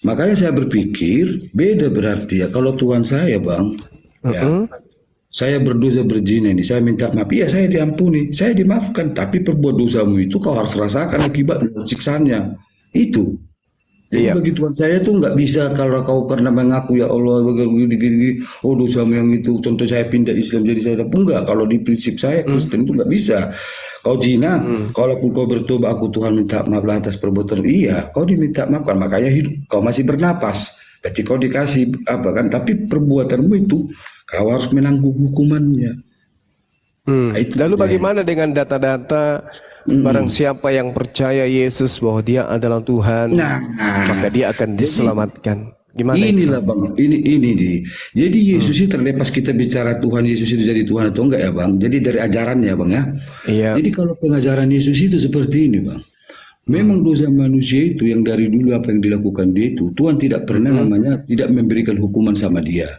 Makanya saya berpikir beda berarti ya kalau Tuhan saya bang, ya. Saya berdosa berzina ini, saya minta maaf, iya saya diampuni, saya dimaafkan, tapi perbuat dosamu itu kau harus rasakan akibat siksaannya. Itu. Jadi bagi Tuhan saya tuh nggak bisa kalau kau karena mengaku ya Allah begini, oh dosamu yang itu, contoh saya pindah Islam jadi saya enggak. Kalau di prinsip saya Kristen itu nggak bisa. Kau zina, kalaupun kau bertobat aku Tuhan minta maaf lah atas perbuatan, iya kau diminta maafkan, makanya hidup kau masih bernapas. Berarti kau dikasih apa kan? Tapi perbuatanmu itu kau harus menanggung hukumannya. Nah, Lalu bagaimana dengan data-data barang siapa yang percaya Yesus bahwa Dia adalah Tuhan, maka dia akan diselamatkan. Gimana? Inilah bang, ini di. Jadi Yesus itu terlepas kita bicara Tuhan Yesus itu jadi Tuhan atau enggak ya bang. Jadi dari ajarannya bang ya. Iya. Jadi kalau pengajaran Yesus itu seperti ini bang. Memang dosa manusia itu yang dari dulu apa yang dilakukan dia itu Tuhan tidak pernah namanya tidak memberikan hukuman sama dia.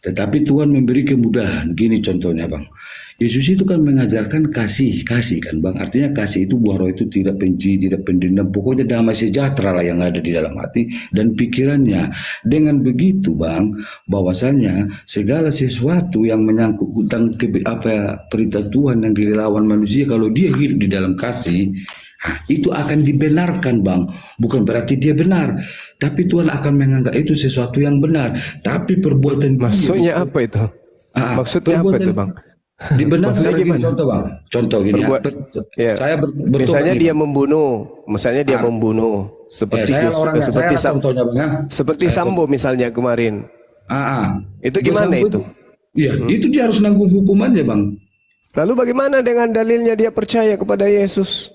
Tetapi Tuhan memberi kemudahan. Gini contohnya bang. Yesus itu kan mengajarkan kasih kan bang. Artinya kasih itu buah roh itu tidak benci, tidak pendendam. Pokoknya damai sejahtera lah yang ada di dalam hati dan pikirannya. Dengan begitu bang, bahwasanya segala sesuatu yang menyangkut hutang perintah Tuhan yang dilawan manusia kalau dia hidup di dalam kasih, itu akan dibenarkan bang. Bukan berarti dia benar, tapi Tuhan akan menganggap itu sesuatu yang benar. Tapi perbuatan Maksudnya apa itu? Maksudnya apa itu bang? Dibenarkan gini, contoh bang, contoh gini saya misalnya dia membunuh, seperti seperti Sambo misalnya kemarin. Itu gimana itu? Iya, itu dia harus nanggung hukumannya bang. Lalu bagaimana dengan dalilnya dia percaya kepada Yesus?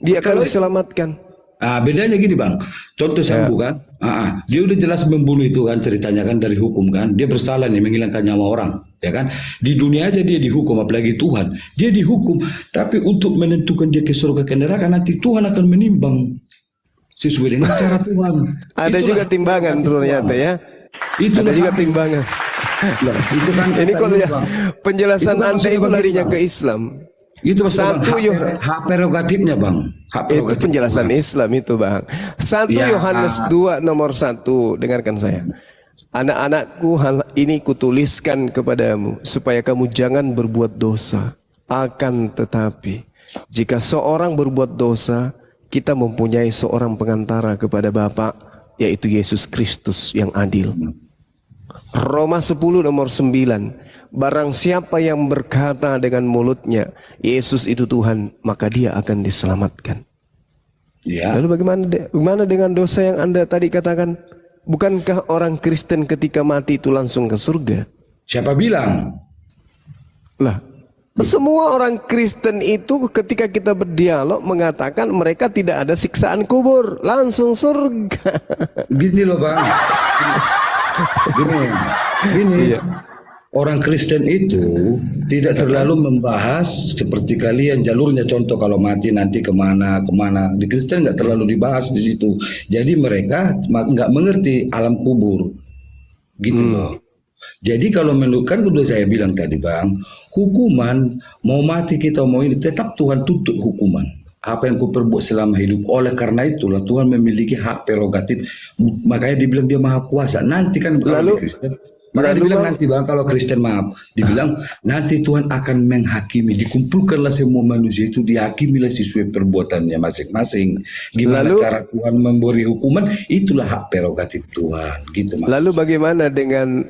Dia akan diselamatkan. Bedanya gini bang, contoh Sambo kan, dia udah jelas membunuh itu kan ceritanya kan dari hukum kan, dia bersalah nih menghilangkan nyawa orang, ya kan? Di dunia aja dia dihukum, apalagi Tuhan, dia dihukum, tapi untuk menentukan dia ke surga ke neraka nanti Tuhan akan menimbang sesuai dengan cara Tuhan. Ada juga timbangan ternyata ya. Itu ada juga timbangan. Itu kan ini kalau ya penjelasan Anda itu larinya ke Islam. Itu satu hak prerogatifnya bang. Itu penjelasan Islam itu bang. 1 Yohanes 2 nomor 1, dengarkan saya. Anak-anakku, hal ini kutuliskan kepadamu supaya kamu jangan berbuat dosa. Akan tetapi jika seorang berbuat dosa, kita mempunyai seorang pengantara kepada Bapa, yaitu Yesus Kristus yang adil. Roma 10 nomor 9. Barang siapa yang berkata dengan mulutnya Yesus itu Tuhan, maka dia akan diselamatkan. Lalu bagaimana dengan dosa yang Anda tadi katakan? Bukankah orang Kristen ketika mati itu langsung ke surga? Siapa bilang? Lah, semua orang Kristen itu ketika kita berdialog mengatakan mereka tidak ada siksaan kubur, langsung surga. Gini loh bang. Gini. Orang Kristen itu tidak terlalu membahas seperti kalian jalurnya, contoh kalau mati nanti kemana. Di Kristen nggak terlalu dibahas di situ. Jadi mereka nggak mengerti alam kubur, gitu loh. Jadi kalau menurutkan udah saya bilang tadi bang, hukuman mau mati kita mau ini tetap Tuhan tuntut hukuman. Apa yang ku perbuat selama hidup. Oleh karena itulah Tuhan memiliki hak prerogatif. Makanya dibilang dia maha kuasa. Nanti kan kalau di Kristen. Makanya dibilang nanti bang, kalau Kristen dibilang nanti Tuhan akan menghakimi, dikumpulkanlah semua manusia itu dihakimilah sesuai perbuatannya masing-masing. Gimana cara Tuhan memberi hukuman, itulah hak prerogatif Tuhan, gitu. Lalu bagaimana dengan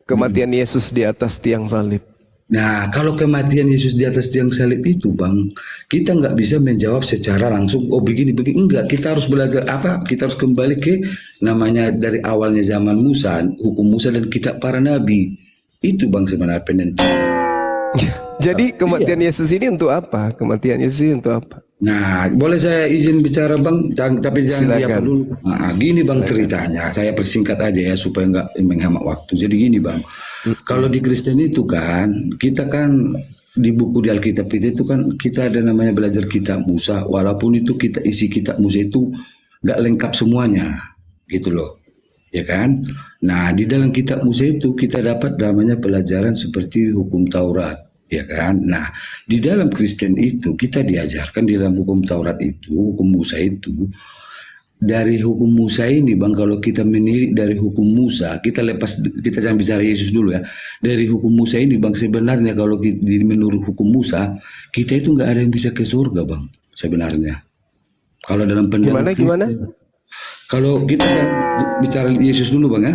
kematian Yesus di atas tiang salib? Nah, kalau kematian Yesus di atas tiang salib itu, Bang, kita nggak bisa menjawab secara langsung, oh begini, begini. Enggak, kita harus belajar apa? Kita harus kembali ke namanya dari awalnya zaman Musa, hukum Musa dan kitab para nabi. Itu, Bang, sebenarnya penentu. Jadi kematian Yesus ini untuk apa? Kematian Yesus ini untuk apa? Nah, boleh saya izin bicara, Bang, tapi jangan diapa Silakan. dulu. Nah, gini, Bang, ceritanya. Saya persingkat aja ya supaya nggak menghemat waktu. Jadi gini, Bang, kalau di Kristen itu kan, kita kan di buku di Alkitab itu kan kita ada namanya belajar kitab Musa. Walaupun itu kita isi kitab Musa itu nggak lengkap semuanya, gitu loh, ya kan? Nah, di dalam kitab Musa itu kita dapat namanya pelajaran seperti hukum Taurat. Ya kan? Nah, di dalam Kristen itu kita diajarkan di dalam hukum Taurat itu, hukum Musa itu, dari hukum Musa ini, Bang, kalau kita menilik dari hukum Musa, kita jangan bicara Yesus dulu ya. Dari hukum Musa ini, Bang, sebenarnya kalau menurut hukum Musa, kita itu nggak ada yang bisa ke surga, Bang, sebenarnya. Kalau dalam pandangan Gimana? kalau kita bicara Yesus dulu, Bang, ya.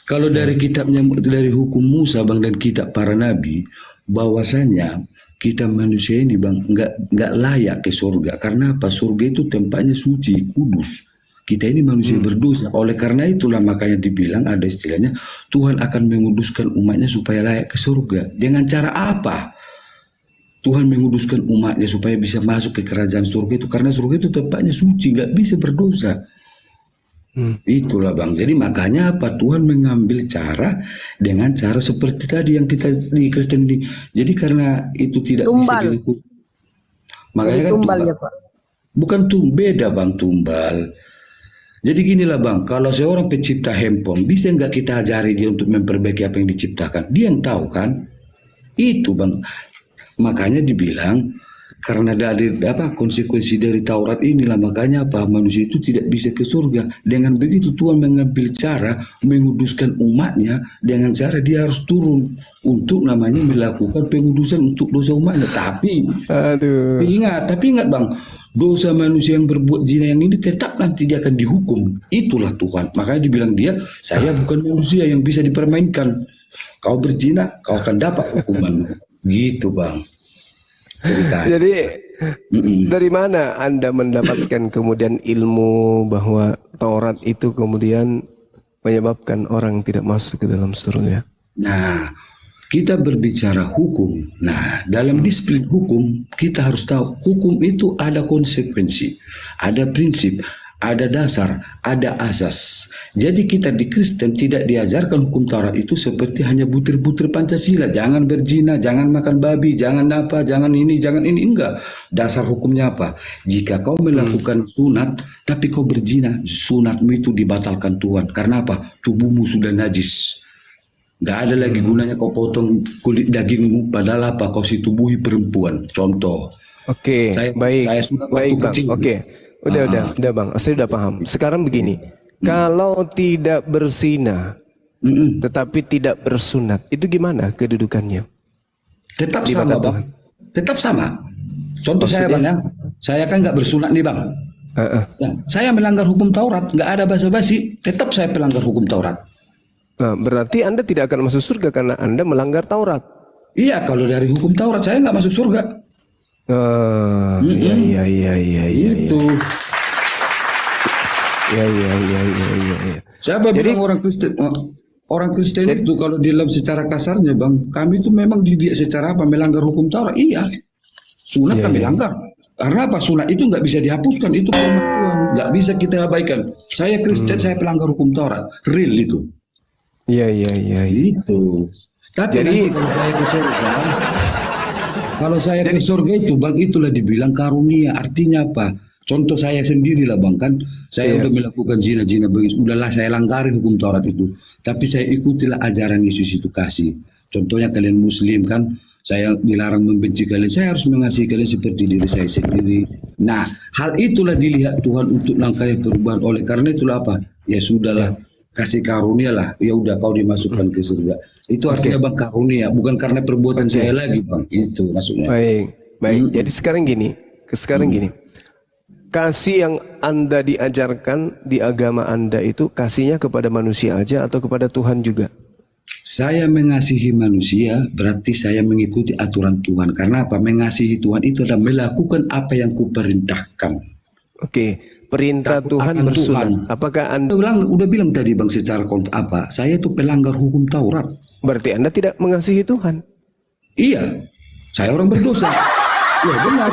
Kalau dari kitabnya, dari hukum Musa, Bang, dan kitab para nabi, bahwasanya kita manusia ini, Bang, nggak layak ke surga. Karena apa? Surga itu tempatnya suci, kudus. Kita ini manusia berdosa. Oleh karena itulah makanya dibilang ada istilahnya Tuhan akan menguduskan umatnya supaya layak ke surga. Dengan cara apa? Tuhan menguduskan umatnya supaya bisa masuk ke kerajaan surga itu karena surga itu tempatnya suci, nggak bisa berdosa. Itulah, Bang. Jadi makanya apa? Tuhan mengambil cara dengan cara seperti tadi yang kita di Kristen ini. Jadi karena itu tidak bisa dihukum. Makanya kan tumbal tumbal. ya Pak. Bukan beda, Bang, tumbal. Jadi ginilah, Bang, kalau seorang pencipta handphone bisa nggak kita ajari dia untuk memperbaiki apa yang diciptakan? Dia yang tahu kan? Itu, Bang. Makanya dibilang karena dari konsekuensi dari Taurat inilah makanya apa manusia itu tidak bisa ke surga. Dengan begitu Tuhan mengambil cara menguduskan umatnya dengan cara dia harus turun untuk namanya melakukan pengudusan untuk dosa umatnya. Tapi ingat Bang, dosa manusia yang berbuat zina yang ini tetap nanti dia akan dihukum. Itulah Tuhan. Makanya dibilang dia, saya bukan manusia yang bisa dipermainkan. Kau berzina, kau akan dapat hukuman. Gitu, Bang. Ceritanya. Jadi dari mana Anda mendapatkan kemudian ilmu bahwa Taurat itu kemudian menyebabkan orang tidak masuk ke dalam surga? Nah, kita berbicara hukum. Nah, dalam disiplin hukum kita harus tahu hukum itu ada konsekuensi, ada prinsip, ada dasar, ada asas. Jadi kita di Kristen tidak diajarkan hukum Taurat itu seperti hanya butir-butir Pancasila. Jangan berzina, jangan makan babi, jangan apa, jangan ini, enggak. Dasar hukumnya apa? Jika kau melakukan sunat, tapi kau berzina, sunatmu itu dibatalkan Tuhan. Karena apa? Tubuhmu sudah najis. Nggak ada lagi gunanya kau potong kulit dagingmu, padahal apa? Kau tubuhi perempuan. Contoh. Oke, baik, sunat baik, waktu Bang. kecil. Oke. Udah, Bang. Saya udah paham. Sekarang begini, kalau tidak berzina, tetapi tidak bersunat, itu gimana kedudukannya? Tetap Di sama, mata Bang. Tuhan. Tetap sama. Contoh saya, Bang, ya. Saya kan nggak bersunat nih, Bang. Ya, saya melanggar hukum Taurat, nggak ada basa-basi. Tetap saya pelanggar hukum Taurat. Nah, berarti Anda tidak akan masuk surga karena Anda melanggar Taurat. Iya, kalau dari hukum Taurat saya nggak masuk surga. Iya. Itu. Iya. Siapa bilang orang Kristen itu kalau di dalam secara kasarnya, Bang, kami itu memang dididik secara apa? Melanggar hukum Taurat. Iya. Sunat kami langgar. Karena apa? Sunat itu nggak bisa dihapuskan. Itu kemampuan. Nggak bisa kita abaikan. Saya Kristen, saya pelanggar hukum Taurat. Real itu. Iya. Itu. Tapi Jadi nanti kalau saya ke surga itu, Bang, itulah dibilang karunia. Artinya apa? Contoh saya sendiri lah, Bang, kan saya udah melakukan zina begitu. Udahlah saya langgarin hukum Taurat itu. Tapi saya ikutilah ajaran Yesus itu kasih. Contohnya kalian Muslim kan, saya dilarang membenci kalian. Saya harus mengasihi kalian seperti diri saya sendiri. Nah, hal itulah dilihat Tuhan untuk langkahnya perubahan. Oleh karena itulah apa? Ya sudahlah. Kasih karunia lah, ya udah kau dimasukkan ke surga. Itu artinya Bang karunia, bukan karena perbuatan saya lagi, Bang. Itu maksudnya. Baik. Jadi sekarang gini, kasih yang Anda diajarkan di agama Anda itu kasihnya kepada manusia aja atau kepada Tuhan juga? Saya mengasihi manusia berarti saya mengikuti aturan Tuhan. Karena apa? Mengasihi Tuhan itu adalah melakukan apa yang kuperintahkan. Oke, perintah Takut Tuhan akan bersunat. Tuhan. Apakah Anda Udah bilang tadi Bang secara apa? Saya itu pelanggar hukum Taurat. berarti Anda tidak mengasihi Tuhan? Iya, saya orang berdosa. Ya benar.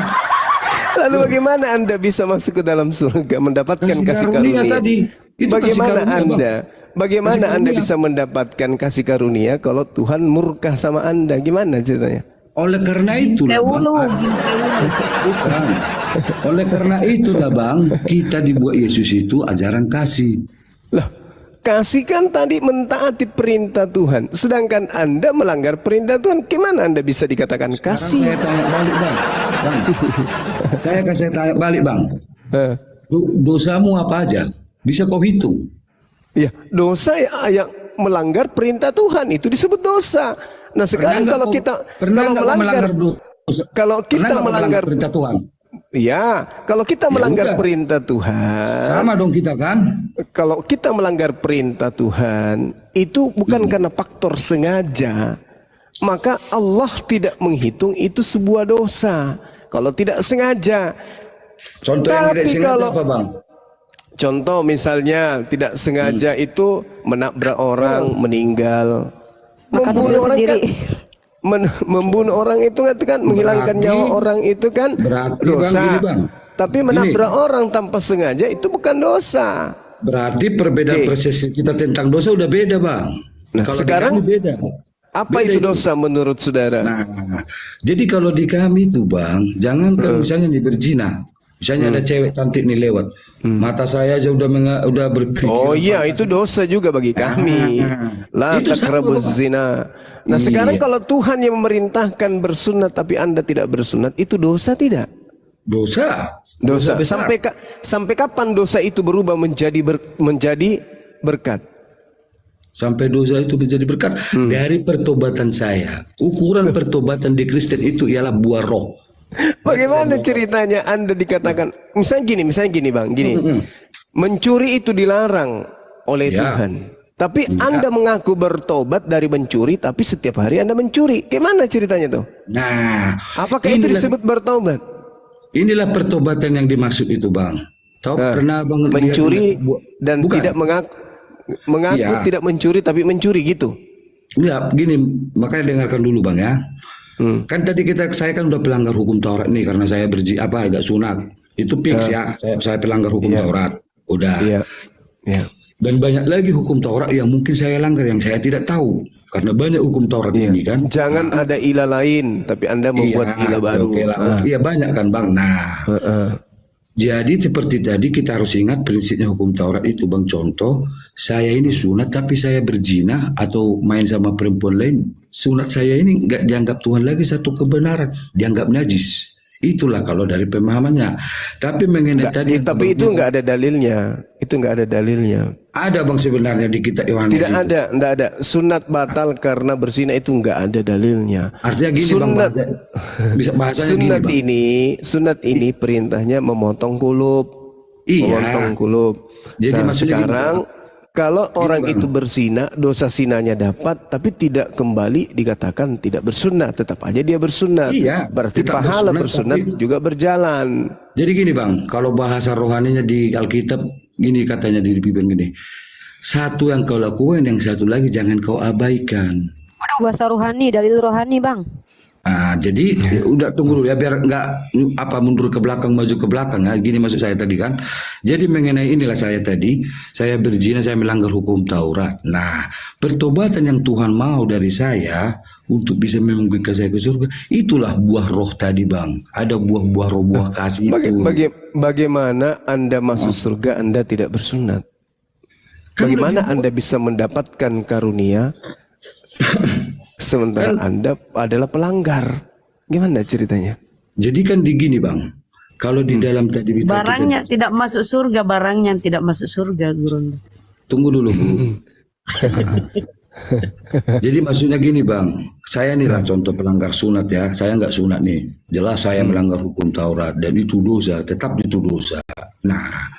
Lalu bagaimana Anda bisa masuk ke dalam surga mendapatkan kasih karunia karunia? tadi. Itu Bagaimana kasih karunia, Anda? Bagaimana Kasih Anda karunia. bisa mendapatkan kasih karunia kalau Tuhan murka sama Anda? Gimana ceritanya? Oleh karena itulah Bang, bukan. Oleh karena itulah Bang, kita dibuat Yesus itu ajaran kasih. Loh, kasih kan tadi mentaati perintah Tuhan. Sedangkan Anda melanggar perintah Tuhan. Gimana Anda bisa dikatakan Sekarang kasih? saya tanya balik Bang. Saya tanya balik Bang. Eh, Dosamu apa aja? Bisa kau hitung? Ya, dosa yang melanggar perintah Tuhan itu disebut dosa. Nah, sekarang kalau kita melanggar kalau kita melanggar perintah Tuhan. ya, kalau kita Ya melanggar udah. perintah Tuhan, Sama dong kita kan? kalau kita melanggar perintah Tuhan itu bukan karena faktor sengaja, maka Allah tidak menghitung itu sebuah dosa. Kalau tidak sengaja. Contoh yang tidak Tapi sengaja kalau- apa Bang? Contoh misalnya tidak sengaja itu menabrak orang meninggal, membunuh orang kan, membunuh orang itu kan menghilangkan Berarti- nyawa orang itu kan berarti, Bang, dosa. gini, Bang. Tapi menabrak orang tanpa sengaja itu bukan dosa. Berarti perbedaan Oke. persepsi kita tentang dosa udah beda Bang. Nah, Kalau di sekarang kami beda. Apa Beda itu dosa menurut saudara? Nah, jadi kalau di kami itu Bang, jangan misalnya nih berzina. Misalnya ada cewek cantik nih lewat, mata saya aja udah berpikir. Oh iya, itu dosa juga bagi kami. La Itu sama, taqrabuz Bapak. zina. Nah, Iya. sekarang kalau Tuhan yang memerintahkan bersunat tapi Anda tidak bersunat, itu dosa tidak? Dosa. Dosa. besar. Sampai kapan dosa itu berubah menjadi berkat? Sampai dosa itu menjadi berkat dari pertobatan saya. Ukuran pertobatan di Kristen itu ialah buah roh. Bagaimana ceritanya Anda dikatakan misalnya gini Bang, mencuri itu dilarang oleh Ya. Tuhan. Tapi Anda mengaku bertobat dari mencuri tapi setiap hari Anda mencuri. Gimana ceritanya tuh? Nah, Apakah itu disebut bertobat? inilah pertobatan yang dimaksud itu Bang. Tahu pernah Bang lihat Mencuri dan Bukan. tidak mengaku Iya. tidak mencuri tapi mencuri gitu. Ya, begini, makanya dengarkan dulu Bang ya. Kan tadi saya kan udah pelanggar hukum Taurat nih karena saya agak sunat. Itu fix ya, saya pelanggar hukum Taurat. Udah. Iya. Iya. Dan banyak lagi hukum Taurat yang mungkin saya langgar yang saya tidak tahu karena banyak hukum Taurat ini kan. Jangan ada ilah lain tapi Anda membuat ilah baru. oke lah. Iya banyak kan Bang. Nah, jadi seperti tadi kita harus ingat prinsipnya hukum Taurat itu Bang. Contoh, saya ini sunat tapi saya berzina atau main sama perempuan lain. Sunat saya ini nggak dianggap Tuhan lagi satu kebenaran, dianggap najis. Itulah kalau dari pemahamannya. Tapi mengenai tadi, Tapi itu nggak ada dalilnya. Itu nggak ada dalilnya. ada Bang sebenarnya di kitab Yohanes. Tidak itu. ada, enggak ada. Sunat batal karena berzina itu enggak ada dalilnya. Artinya gini Sunat, Bang, bisa bahasanya gini, Bang. sunat ini perintahnya memotong kulub. Iya. Memotong kulub. Jadi Nah, maksudnya gini, sekarang kalau orang Bang. itu berzina, dosa sinanya dapat tapi tidak kembali dikatakan tidak bersunat, tetap aja dia bersunat. Iya, Berarti tetap pahala bersunat, bersunat juga berjalan. Jadi gini Bang, kalau bahasa rohaninya di Alkitab gini katanya di Bible gini. Satu yang kau lakukan, yang satu lagi jangan kau abaikan. Waduh, bahasa rohani, dalil rohani bang. Ah, jadi udah tunggu dulu ya biar nggak mundur ke belakang maju ke belakang ya. Gini maksud saya tadi kan. Jadi mengenai inilah saya tadi, saya berzina, saya melanggar hukum Taurat. Nah, pertobatan yang Tuhan mau dari saya untuk bisa memungkinkan saya ke surga, itulah buah roh tadi Bang. Ada buah-buah roh, buah kasih itu. Bagaimana Anda masuk surga Anda tidak bersunat? Bagaimana Anda bisa mendapatkan karunia sementara Anda adalah pelanggar? Gimana ceritanya? Jadi kan digini Bang, kalau di dalam tadi Barangnya tidak masuk surga, barangnya tidak masuk surga, Guru. tunggu dulu Bu. Jadi maksudnya gini Bang, saya nih lah contoh pelanggar sunat ya, saya nggak sunat nih, jelas saya melanggar hukum Taurat dan itu dosa, tetap itu dosa. Nah,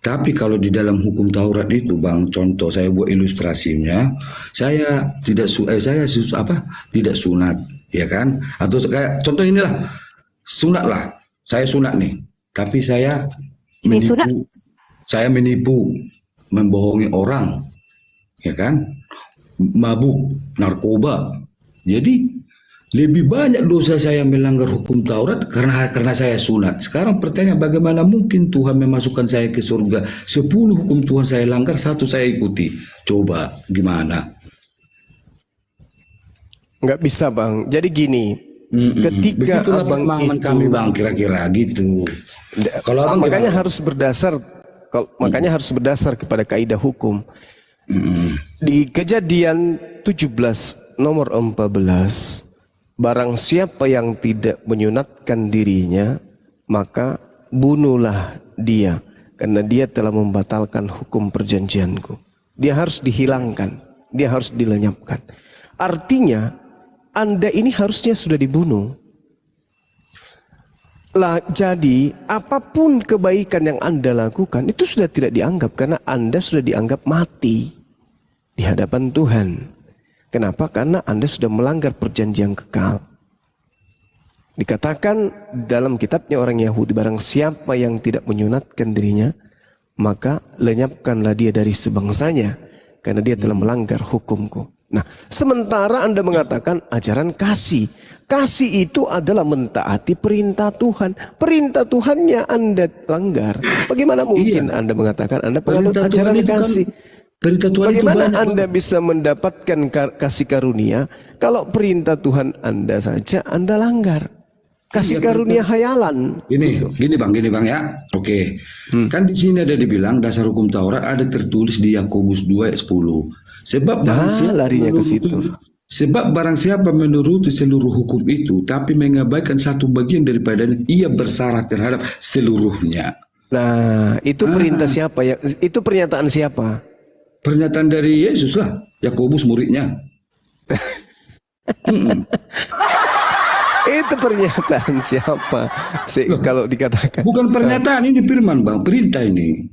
Tapi kalau di dalam hukum Taurat itu, Bang, contoh saya buat ilustrasinya, saya tidak tidak sunat, ya kan? Atau kayak contoh inilah, sunat lah, saya sunat nih, tapi saya Ini sunat. menipu, membohongi orang, ya kan? Mabuk, narkoba. Jadi lebih banyak dosa saya melanggar hukum Taurat karena saya sunat. Sekarang pertanyaan, bagaimana mungkin Tuhan memasukkan saya ke surga? 10 hukum Tuhan saya langgar, 1 saya ikuti. Coba gimana? Nggak bisa, Bang. Jadi gini, ketika Begitulah abang pemahaman itu, kami, Bang, kira-kira gitu. Kalau abang makanya gimana? harus berdasar kepada kaidah hukum. Mm-mm. Di Kejadian 17 nomor 14, barang siapa yang tidak menyunatkan dirinya, maka bunuhlah dia, karena dia telah membatalkan hukum perjanjianku. Dia harus dihilangkan, dia harus dilenyapkan. Artinya, Anda ini harusnya sudah dibunuh. Lah, jadi apapun kebaikan yang Anda lakukan itu sudah tidak dianggap, karena Anda sudah dianggap mati di hadapan Tuhan. Kenapa? Karena Anda sudah melanggar perjanjian kekal. Dikatakan dalam kitabnya orang Yahudi, barang siapa yang tidak menyunatkan dirinya, maka lenyapkanlah dia dari sebangsanya, karena dia telah melanggar hukumku. Nah, sementara Anda mengatakan ajaran kasih. Kasih itu adalah mentaati perintah Tuhan. Perintah Tuhannya Anda langgar. Bagaimana mungkin Anda mengatakan Anda penganut Perintah Tuhan ajaran itu kan, kasih? perintah Tuhan itu Bagaimana banyak, Anda Bang. bisa mendapatkan kasih karunia kalau perintah Tuhan Anda saja Anda langgar? Kasih karunia hayalan. Gini bang ya. Oke. Kan di sini ada dibilang dasar hukum Taurat ada tertulis di Yakobus 2 ayat 10. Sebab barang siapa larinya ke situ. Sebab barang siapa menuruti seluruh hukum itu tapi mengabaikan satu bagian daripadanya, ia bersalah terhadap seluruhnya. Nah, itu perintah siapa ya? Itu pernyataan siapa? Pernyataan dari Yesus lah, Yakobus muridnya. Itu pernyataan siapa? Kalau dikatakan. Bukan pernyataan, ini firman, Bang, perintah ini.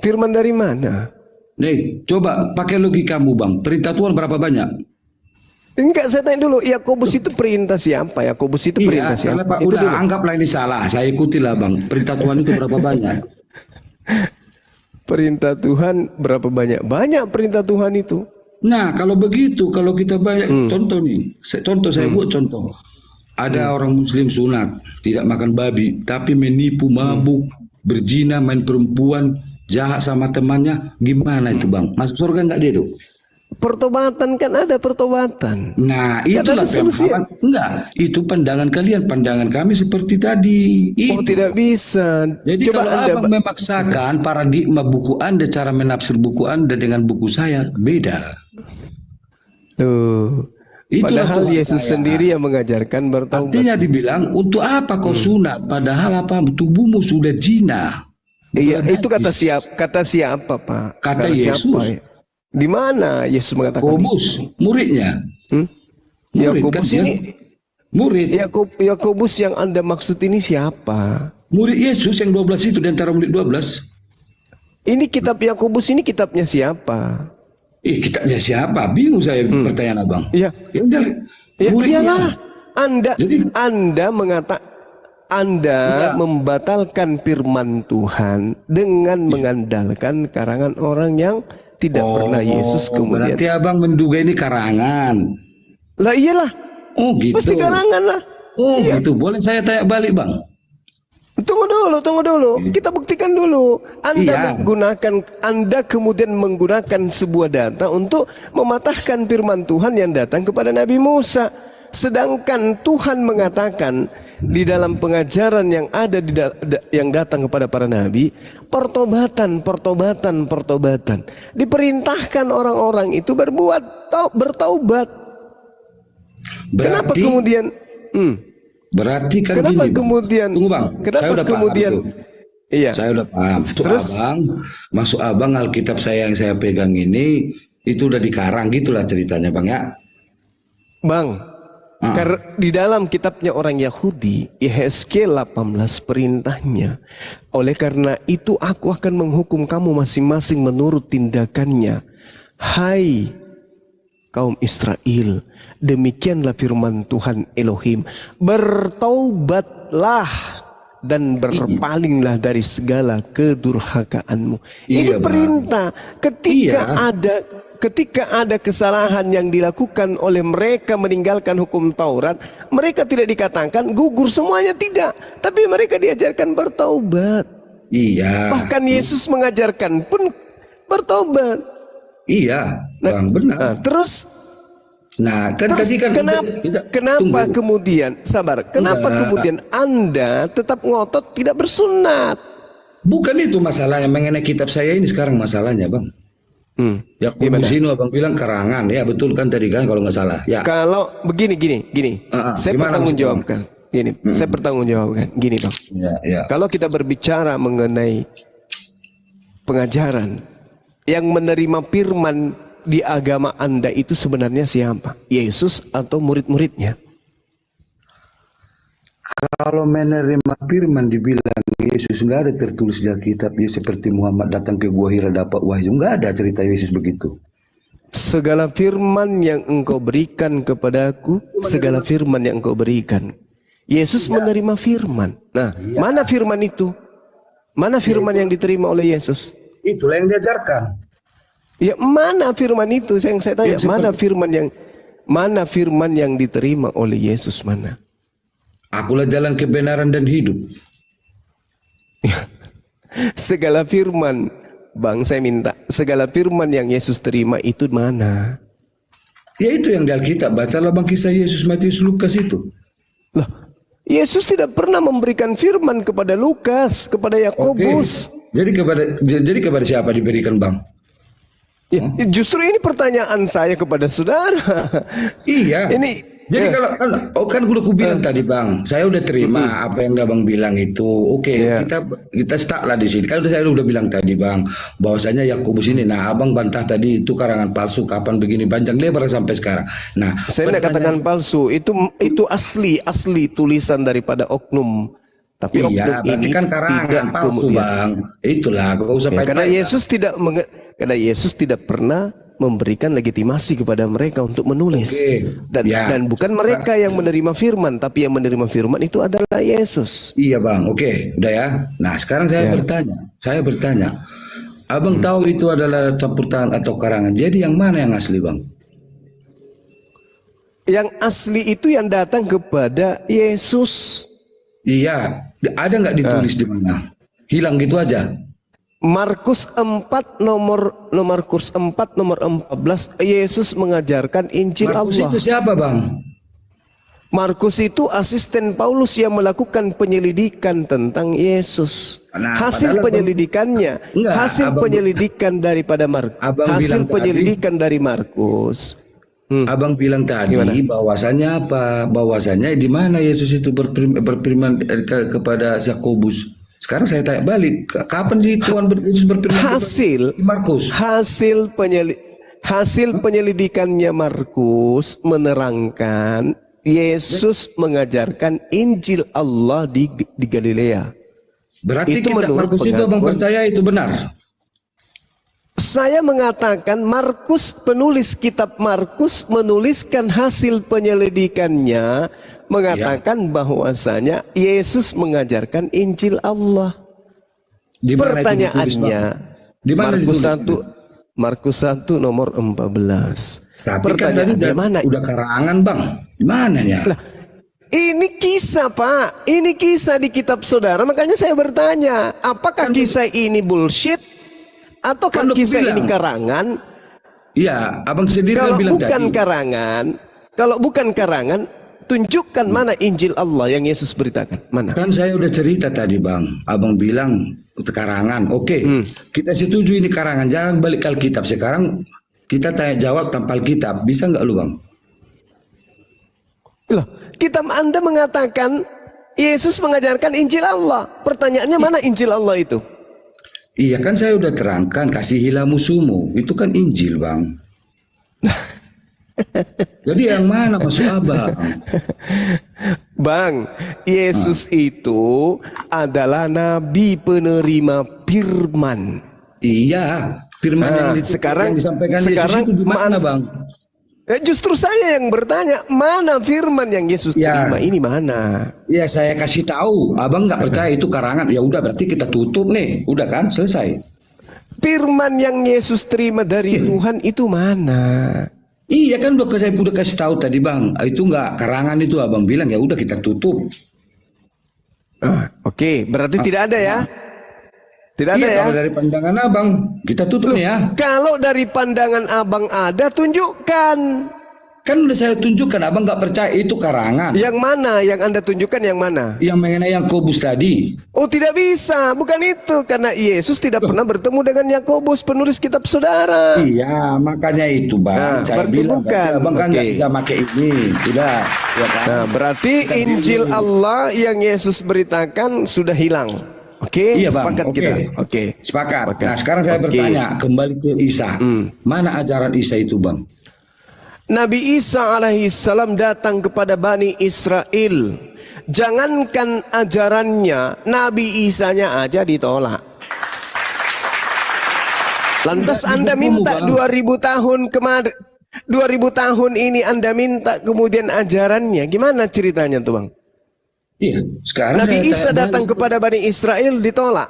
Firman dari mana? Nih, coba pakai logikamu, Bang. Perintah Tuhan berapa banyak? Enggak, saya tanya dulu, Yakobus itu perintah siapa? Yakobus itu perintah karena siapa? Pak, Itu udah dulu. anggaplah ini salah. Saya ikutilah, Bang. Perintah Tuhan itu berapa banyak? Perintah Tuhan berapa banyak? Banyak perintah Tuhan itu. Nah, kalau begitu, kalau kita banyak contoh nih, saya buat contoh. Ada orang Muslim sunat, tidak makan babi, tapi menipu, mabuk, berzina, main perempuan, jahat sama temannya, gimana itu, Bang? Masuk surga nggak dia tuh? Pertobatan kan ada pertobatan. Nah, Kan itulah ada solusi. pemahaman. Enggak, itu pandangan kalian, pandangan kami seperti tadi. Oh, Itu. tidak bisa. Jadi Coba kalau Anda abang memaksakan paradigma buku Anda, cara menafsir buku Anda dengan buku saya beda. Tuh. Itulah Padahal Tuhan Yesus saya. sendiri yang mengajarkan bertaubat. Artinya dibilang, untuk apa kau sunat? Padahal apa tubuhmu sudah zina. Iya, Bukan itu kata najis. siapa, Pak? Kata Yesus. Siapa, ya? Di mana Yesus mengatakan Yakobus, muridnya. Hmm? Murid, Yakobus kan dia? ini Murid. Yakobus yang Anda maksud ini siapa? Murid Yesus yang 12 itu, di antara murid 12. Ini kitab Yakobus ini kitabnya siapa? Kitabnya siapa? Bingung saya pertanyaan abang. Iya. Ya udah. Ya muridnya. iyalah. Jadi- Anda Iya. membatalkan firman Tuhan dengan mengandalkan karangan orang yang tidak pernah Yesus kemudian. Berarti abang menduga ini karangan. Lah iyalah. Oh gitu. Pasti karangan lah. Oh Iya. gitu. Boleh saya tanya balik, Bang? Tunggu dulu. Kita buktikan dulu. Iya. Anda kemudian menggunakan sebuah data untuk mematahkan firman Tuhan yang datang kepada Nabi Musa. Sedangkan Tuhan mengatakan di dalam pengajaran yang ada yang datang kepada para nabi, pertobatan. Diperintahkan orang-orang itu bertaubat. Kenapa kemudian? Berarti kan Kenapa gini, Bang. kemudian? Tunggu, Bang. Kenapa Saya udah kemudian? paham itu. Iya. Saya udah paham. Maksud abang Alkitab saya yang saya pegang ini itu udah dikarang gitulah ceritanya, Bang ya. Bang, Karena di dalam kitabnya orang Yahudi, Yehezkiel 18 perintahnya. Oleh karena itu aku akan menghukum kamu masing-masing menurut tindakannya. Hai kaum Israel, demikianlah firman Tuhan Elohim. Bertaubatlah dan berpalinglah dari segala kedurhakaanmu. Ini perintah. Ketika ada kesalahan yang dilakukan oleh mereka meninggalkan hukum Taurat, mereka tidak dikatakan gugur semuanya, tidak. Tapi mereka diajarkan bertaubat. Iya. Bahkan Yesus mengajarkan pun bertaubat. Iya, Bang, benar. Terus tadi kan kenapa kemudian kemudian Anda tetap ngotot tidak bersunat? Bukan itu masalahnya mengenai kitab saya ini sekarang masalahnya, Bang. Ya sini abang bilang karangan, ya betul kan tadi kan kalau nggak salah. Ya. Kalau begini, saya pertanggungjawabkan. Saya pertanggungjawabkan. Gini Bang. Ya. Kalau kita berbicara mengenai pengajaran yang menerima firman di agama Anda itu sebenarnya siapa? Yesus atau murid-muridnya? Kalau menerima firman dibilang Yesus, nggak ada tertulis di Alkitab ya seperti Muhammad datang ke Gua Hira dapat wahyu, nggak ada cerita Yesus begitu. Segala firman yang engkau berikan kepadaku, segala firman yang engkau berikan. Yesus menerima firman. Nah, mana firman itu? Mana firman yang diterima oleh Yesus? Itulah yang diajarkan. Ya, mana firman itu? Saya tanya, mana firman yang diterima oleh Yesus, mana? Akulah jalan kebenaran dan hidup. Segala firman, Bang, saya minta segala firman yang Yesus terima itu mana? Ya itu yang di Alkitab. Bacalah Bang kisah Yesus, Matius, Lukas itu. Loh, Yesus tidak pernah memberikan firman kepada Lukas, kepada Yakobus. Jadi kepada siapa diberikan, Bang? Ya, justru ini pertanyaan saya kepada saudara. Iya. Jadi kalau kan aku bilang tadi, Bang, saya udah terima apa yang Abang bilang itu. Oke, kita start lah di sini. Kan saya udah bilang tadi, Bang, bahwasanya Yakobus ini. Nah, Abang bantah tadi itu karangan palsu, kapan begini panjang lebar sampai sekarang. Nah, saya tidak katakan palsu, itu asli tulisan daripada oknum. Tapi oknum ini kan karangan palsu, Bang. Itulah, gak usah karena Yesus tidak pernah memberikan legitimasi kepada mereka untuk menulis. Dan bukan mereka yang menerima firman, tapi yang menerima firman itu adalah Yesus. Iya, Bang. Oke, udah ya. Nah, sekarang saya bertanya. Abang tahu itu adalah campur tangan atau karangan. Jadi yang mana yang asli, Bang? Yang asli itu yang datang kepada Yesus. Iya, ada nggak ditulis di mana? Hilang gitu aja. Markus 4 nomor 14, Yesus mengajarkan Injil Allah. Markus itu siapa, Bang? Markus itu asisten Paulus yang melakukan penyelidikan tentang Yesus. Hasil penyelidikan daripada Markus. Hasil penyelidikan dari Markus. Abang bilang tadi bahwasanya apa? Bahwasanya di mana Yesus itu berfirman kepada Yakobus. Sekarang saya tanya balik, kapan sih Tuhan Yesus berfirman Markus? Hasil penyelidikannya Markus menerangkan Yesus mengajarkan Injil Allah di Galilea. Berarti itu kitab Markus itu Abang percaya itu benar? Saya mengatakan penulis kitab Markus menuliskan hasil penyelidikannya, mengatakan bahwasanya Yesus mengajarkan Injil Allah. Pertanyaannya, Markus 1 nomor 14. Tapi pertanyaannya kan mana? Udah karangan, Bang. Di mananya? Ini kisah, Pak. Ini kisah di kitab saudara. Makanya saya bertanya, apakah kisah ini bullshit? Atau kan kisah ini karangan? Iya, Abang sendiri bilang tadi. Kalau bukan karangan, tunjukkan mana Injil Allah yang Yesus beritakan. Mana? Kan saya udah cerita tadi, Bang. Abang bilang karangan. Oke, kita setuju ini karangan. Jangan balik ke Alkitab. Sekarang kita tanya jawab tanpa Alkitab. Bisa nggak lu, Bang? Loh, kitab Anda mengatakan Yesus mengajarkan Injil Allah. Pertanyaannya mana Injil Allah itu? Iya kan saya udah terangkan, kasihilah musuhmu. Itu kan Injil, Bang. Jadi yang mana maksud abang? Bang, Yesus itu adalah nabi penerima firman. Iya, firman yang, Sekarang yang disampaikan Yesus itu di mana bang? Justru saya yang bertanya, mana firman yang Yesus terima ini mana? Ya saya kasih tahu, abang nggak percaya itu karangan, ya udah berarti kita tutup nih, udah kan selesai. Firman yang Yesus terima dari Tuhan itu mana? Iya kan saya udah kasih tahu tadi bang, itu nggak karangan itu abang bilang ya udah kita tutup. Oke, berarti tidak ada ya? Tidak ada Iya, ya? kalau dari pandangan abang kita tutup nih ya. Kalau dari pandangan abang ada, tunjukkan. Kan udah saya tunjukkan, abang nggak percaya itu karangan. Yang mana? Yang Anda tunjukkan yang mana? Yang mengenai Yakobus tadi. Oh, tidak bisa, bukan itu, karena Yesus tidak pernah bertemu dengan Yakobus, penulis kitab saudara. Iya, makanya itu bang. Nah, Saya berarti bilang bukan. berarti abang kan Oke. nggak bisa pakai ini, tidak. Ya kan? Nah, berarti Injil Allah yang Yesus beritakan sudah hilang. Oke, Iya, Bang. sepakat Oke. kita. Oke. Sepakat. Nah sekarang saya bertanya kembali ke Isa. Mana ajaran Isa itu bang? Nabi Isa alaihissalam datang kepada Bani Israel. Jangankan ajarannya, Nabi Isanya aja ditolak. Lantas Anda minta 2000 tahun kemarin, 2000 tahun ini Anda minta kemudian ajarannya. Gimana ceritanya tuh bang? Iya. Sekarang Nabi saya Isa tanya datang balik. kepada Bani Israel ditolak.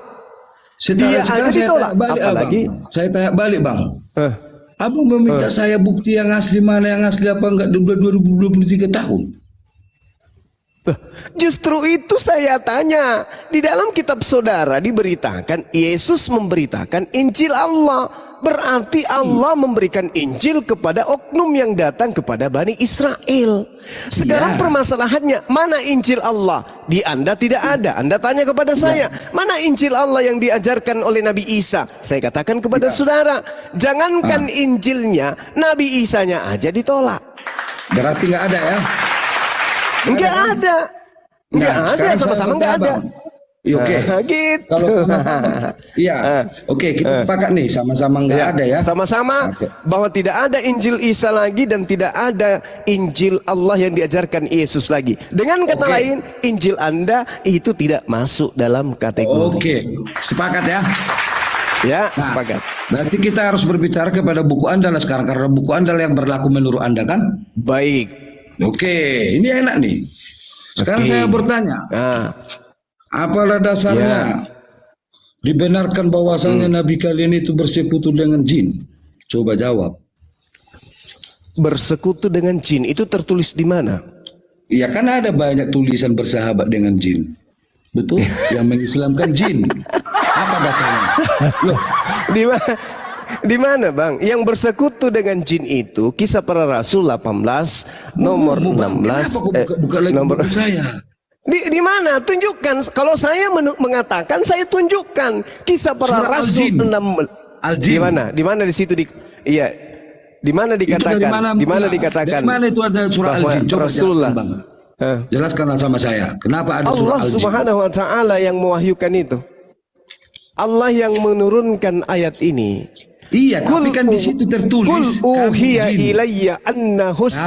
Sekarang Dia aja saya ditolak. tanya balik, Apalagi? abang. Saya tanya balik bang. Eh, Abang meminta saya bukti yang asli mana yang asli apa enggak 2023 tahun? Justru itu saya tanya. Di dalam kitab saudara diberitakan Yesus memberitakan Injil Allah. Berarti Allah memberikan Injil kepada oknum yang datang kepada Bani Israel. Sekarang permasalahannya, mana Injil Allah? Di Anda tidak ada. Anda tanya kepada saya, mana Injil Allah yang diajarkan oleh Nabi Isa? Saya katakan kepada saudara, jangankan Injilnya, Nabi Isanya aja ditolak. Berarti nggak ada ya? Enggak ada. Enggak ada, sekarang saya sama-sama enggak bertanya, ada. Bang. Iya, oke. Gitu. Kalau sama-sama, iya. Oke, kita sepakat nih, sama-sama nggak ada ya. Sama-sama Oke. bahwa tidak ada Injil Isa lagi dan tidak ada Injil Allah yang diajarkan Yesus lagi. Dengan kata Oke. lain, Injil Anda itu tidak masuk dalam kategori. Oke, sepakat ya. Ya, Nah, sepakat. Berarti kita harus berbicara kepada buku Anda lah sekarang karena buku Anda yang berlaku menurut Anda kan? Baik. Oke, ini enak nih. Sekarang Oke. saya bertanya, Nah, apalah dasarnya dibenarkan bahwasannya Nabi kalian itu bersekutu dengan jin? Coba jawab. bersekutu dengan jin itu tertulis di mana? Iya kan ada banyak tulisan bersahabat dengan jin. Betul? Yang mengislamkan jin. Apa dasarnya? Loh, Di mana? Di mana bang? Yang bersekutu dengan jin itu Kisah Para Rasul 18 nomor 16. kenapa kok buka lagi nomor buku saya? di mana? Tunjukkan. Kalau saya mengatakan, saya tunjukkan Kisah Para Surah Rasul Al-Jin. 6. Al-Jin. Di mana? Di mana di situ iya. Di mana dikatakan? Di mana dikatakan? Dari mana itu ada surah bahwa Al-Jin? Coba Rasulullah. jelaskan, Bang. Jelaskanlah sama saya. Kenapa ada surah Allah Al-Jin? Subhanahu wa taala yang mewahyukan itu. Allah yang menurunkan ayat ini. Iya, tapi kan di situ tertulis. Kul uhiya kami jin. ilayya annahus.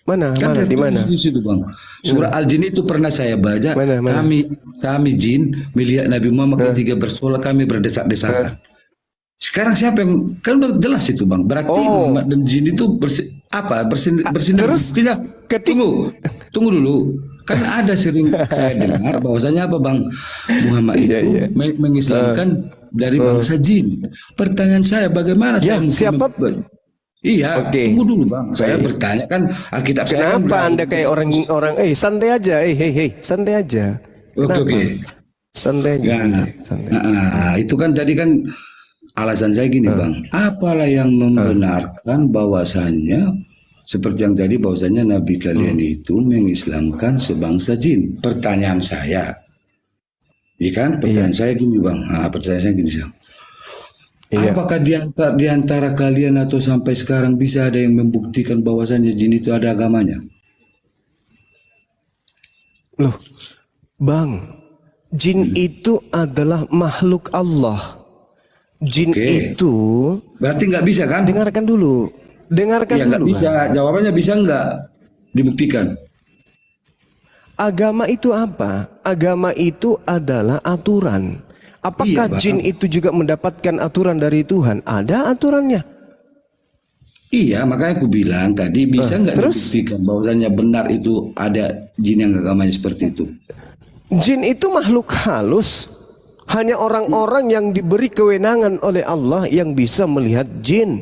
Mana? Kan Mana? Di mana? tertulis di situ, Bang. Surah Al-Jin itu pernah saya baca. Mana? Kami jin melihat Nabi Muhammad ketika bersolat kami berdesak-desakan. Sekarang siapa yang kan udah jelas itu, Bang. Berarti Muhammad dan jin itu bersinar. Terus Tidak. Tunggu dulu. Kan ada sering saya dengar bahwasanya apa, Bang? Muhammad itu mengislamkan dari bangsa jin. Pertanyaan saya, bagaimana saya siapa? Iya, tunggu dulu Bang. Saya bertanya kan Alkitab saya. Kenapa Anda kayak orang santai aja, santai aja. Oke. Santai aja. Santai. Nah, itu kan jadi kan alasan saya gini Bang. Apalah yang membenarkan bahwasannya seperti yang tadi bahwasannya Nabi kalian itu mengislamkan sebangsa jin. Pertanyaan saya, iya kan? Pertanyaan saya gini Bang. Pertanyaan saya gini Bang. Apakah di antara kalian atau sampai sekarang bisa ada yang membuktikan bahwasannya jin itu ada agamanya? Loh, Bang, jin itu adalah makhluk Allah. Jin itu berarti nggak bisa kan? Dengarkan dulu. Dengarkan Ya nggak dulu. bisa. Bang. Jawabannya bisa nggak dibuktikan? Agama itu apa? Agama itu adalah aturan. Apakah Iya, Bang. jin itu juga mendapatkan aturan dari Tuhan? Ada aturannya. Iya, makanya aku bilang tadi bisa nggak terus? dibuktikan bahwasanya benar itu ada jin yang agamanya seperti itu. Jin itu makhluk halus. Hanya orang-orang yang diberi kewenangan oleh Allah yang bisa melihat jin.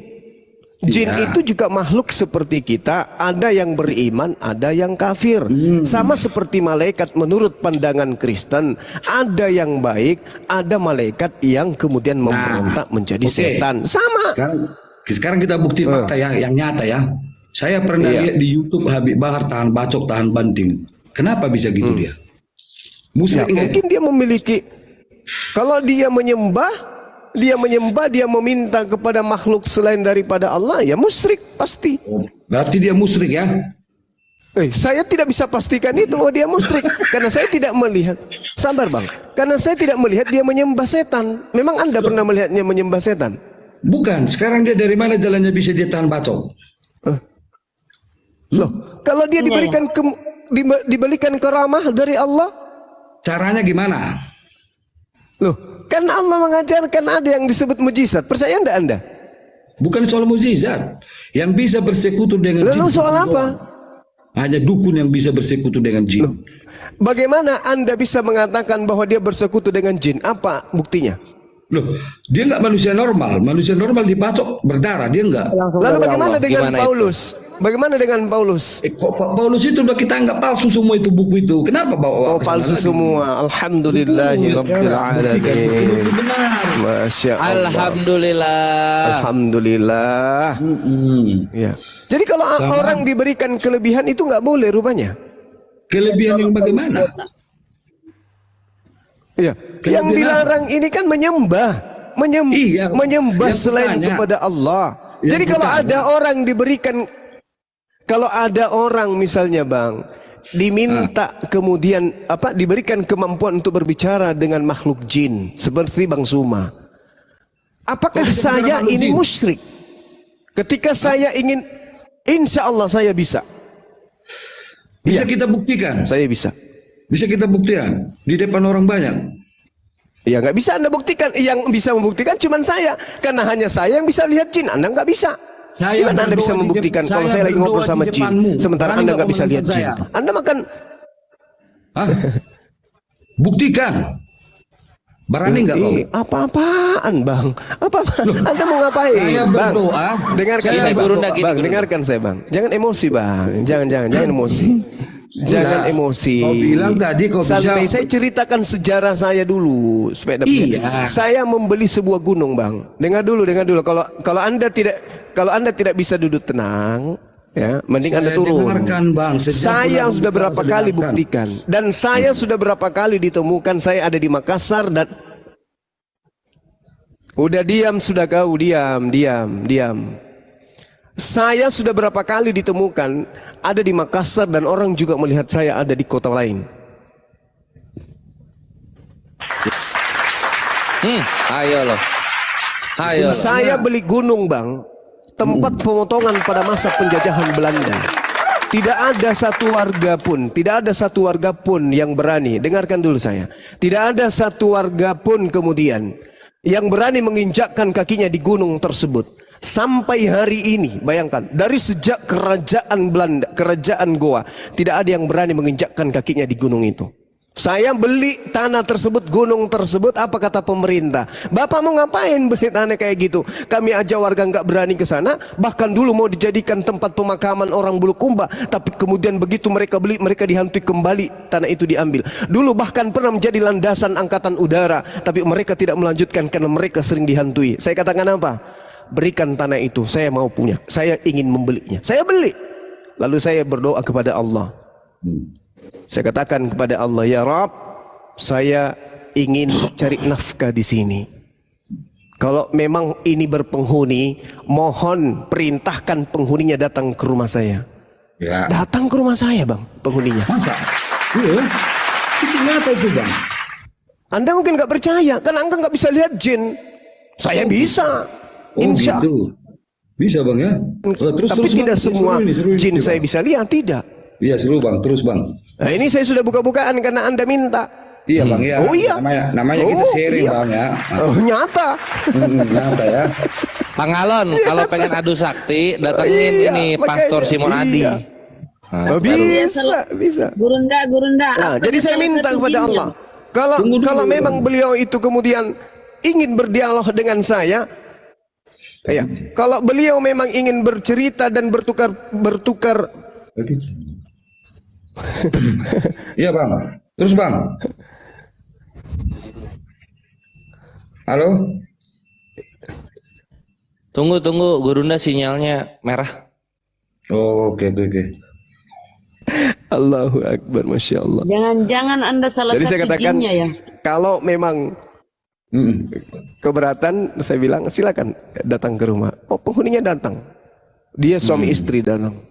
Jin Iya. itu juga makhluk seperti kita. Ada yang beriman, ada yang kafir. Sama seperti malaikat menurut pandangan Kristen. Ada yang baik, ada malaikat yang kemudian memberontak menjadi oke. setan. Sama. Sekarang kita bukti fakta ya, yang nyata ya. Saya pernah Iya. lihat di YouTube Habib Bahar tahan bacok, tahan banting. Kenapa bisa gitu dia? Ya, Musyrik nggak? mungkin dia memiliki. Kalau dia menyembah, dia meminta kepada makhluk selain daripada Allah, ya musyrik pasti. Berarti dia musyrik ya? Saya tidak bisa pastikan itu dia musyrik karena saya tidak melihat. Sabar bang, karena saya tidak melihat dia menyembah setan. Memang Anda pernah melihatnya menyembah setan? Bukan. Sekarang dia dari mana jalannya bisa dia tahan bacok? Loh, kalau dia diberikan keramah dari Allah, Caranya gimana? loh, kan Allah mengajarkan ada yang disebut mujizat. Percaya enggak Anda? Bukan soal mukjizat. Yang bisa bersekutu dengan jin. Lalu soal apa? Hanya dukun yang bisa bersekutu dengan jin. Bagaimana Anda bisa mengatakan bahwa dia bersekutu dengan jin? Apa buktinya? Loh, dia nggak manusia normal. Manusia normal dipacok berdarah, dia nggak. Lalu bagaimana dengan Gimana itu? Paulus? Bagaimana dengan Paulus? Kok Paulus itu udah kita anggap palsu semua itu buku itu. Kenapa bawa Oh, palsu semua. Alhamdulillahi rabbil alamin. Benar. Masya Allah. Alhamdulillah. Alhamdulillah. Ya. Jadi kalau orang diberikan kelebihan itu nggak boleh rupanya. Kelebihan yang bagaimana? Iya. Yang Kelebihan dilarang ini kan menyembah, Iya. menyembah Yang selain kutanya. kepada Allah. Yang Jadi kalau kutanya. ada orang diberikan, kalau ada orang misalnya bang, diminta kemudian diberikan kemampuan untuk berbicara dengan makhluk jin seperti Bang Suma. Apakah saya ini musyrik? Ketika saya ingin, insya Allah saya bisa. Bisa Iya. kita buktikan. Saya bisa. Bisa kita buktikan di depan orang banyak. Ya nggak bisa Anda buktikan. Yang bisa membuktikan cuma saya, karena hanya saya yang bisa lihat jin. Anda nggak bisa. Saya Gimana Anda bisa berdoa di membuktikan depan- kalau saya saya lagi ngobrol berdoa sama di jin, depanmu. sementara Berani Anda nggak nggak bisa lihat menentang jin? saya? Anda makan. Hah? Buktikan. Berani nggak kau? Apa-apaan bang? Apa-apaan? Anda mau ngapain, Saya bang? berdoa. Dengarkan Saya saya, bang. guru ndak gini, Bang, guru. dengarkan saya, bang. Jangan emosi, bang. Jangan emosi. Jangan Enggak. emosi. Kau bilang tadi kau santai. bisa- Saya ceritakan sejarah saya dulu supaya dapat. Iya. Saya membeli sebuah gunung, bang. Dengar dulu. Kalau Anda tidak bisa duduk tenang, ya, mending Anda Saya turun. dengarkan, Bang. Sejak Saya bulan sudah bicara, berapa saya kali dengarkan. buktikan, dan saya sudah berapa kali ditemukan saya ada di Makassar dan udah diam sudah kau diam. Saya sudah berapa kali ditemukan ada di Makassar dan orang juga melihat saya ada di kota lain. Ayo loh. Saya beli gunung, bang, tempat pemotongan pada masa penjajahan Belanda. Tidak ada satu warga pun yang berani. Dengarkan dulu saya. Tidak ada satu warga pun kemudian yang berani menginjakkan kakinya di gunung tersebut. Sampai hari ini, bayangkan, dari sejak kerajaan Belanda, kerajaan Goa, tidak ada yang berani menginjakkan kakinya di gunung itu. Saya beli tanah tersebut, gunung tersebut, apa kata pemerintah? Bapak mau ngapain beli tanah kayak gitu? Kami aja warga nggak berani ke sana, bahkan dulu mau dijadikan tempat pemakaman orang Bulukumba, tapi kemudian begitu mereka beli, mereka dihantui kembali, tanah itu diambil. Dulu bahkan pernah menjadi landasan angkatan udara, tapi mereka tidak melanjutkan karena mereka sering dihantui. Saya katakan apa? Berikan tanah itu, saya mau punya, saya ingin membelinya. Saya beli. Lalu saya berdoa kepada Allah. Saya katakan kepada Allah, ya Rabb, saya ingin cari nafkah di sini. Kalau memang ini berpenghuni, mohon perintahkan penghuninya datang ke rumah saya. Ya. Datang ke rumah saya, bang, penghuninya. Masa? Iya. Itu kenapa itu, Bang? Anda mungkin nggak percaya, karena Anda nggak bisa lihat jin. Saya bisa. Oh Insya gitu. Bisa bang ya. Tapi tidak Bang. semua Seru ini, jin Bang. saya bisa lihat, tidak. Iya seru bang, terus bang. Nah, ini saya sudah buka-bukaan karena Anda minta. Iya bang ya. Oh iya. Namanya kita Oh, sharing iya. bang ya. Oh, nyata. Nyata ya. Pangalon, kalau pengen adu sakti, datengin Iya, ini makanya, Pastor Simon Adi. iya. Nah, Oh, baru. bisa. Gurunda. Nah, jadi saya minta kepada Allah, kalau memang beliau itu kemudian ingin berdialog dengan saya, ya, kalau beliau memang ingin bercerita dan bertukar, Iya bang. Terus bang. Halo. Tunggu, Gurunda sinyalnya merah. Oh, oke. Allahu Akbar, Masya Allah. Jangan Anda salah Jadi saya satu katakan, jinnya ya. kalau memang keberatan, saya bilang silakan datang ke rumah. Oh, penghuninya datang. Dia suami istri datang.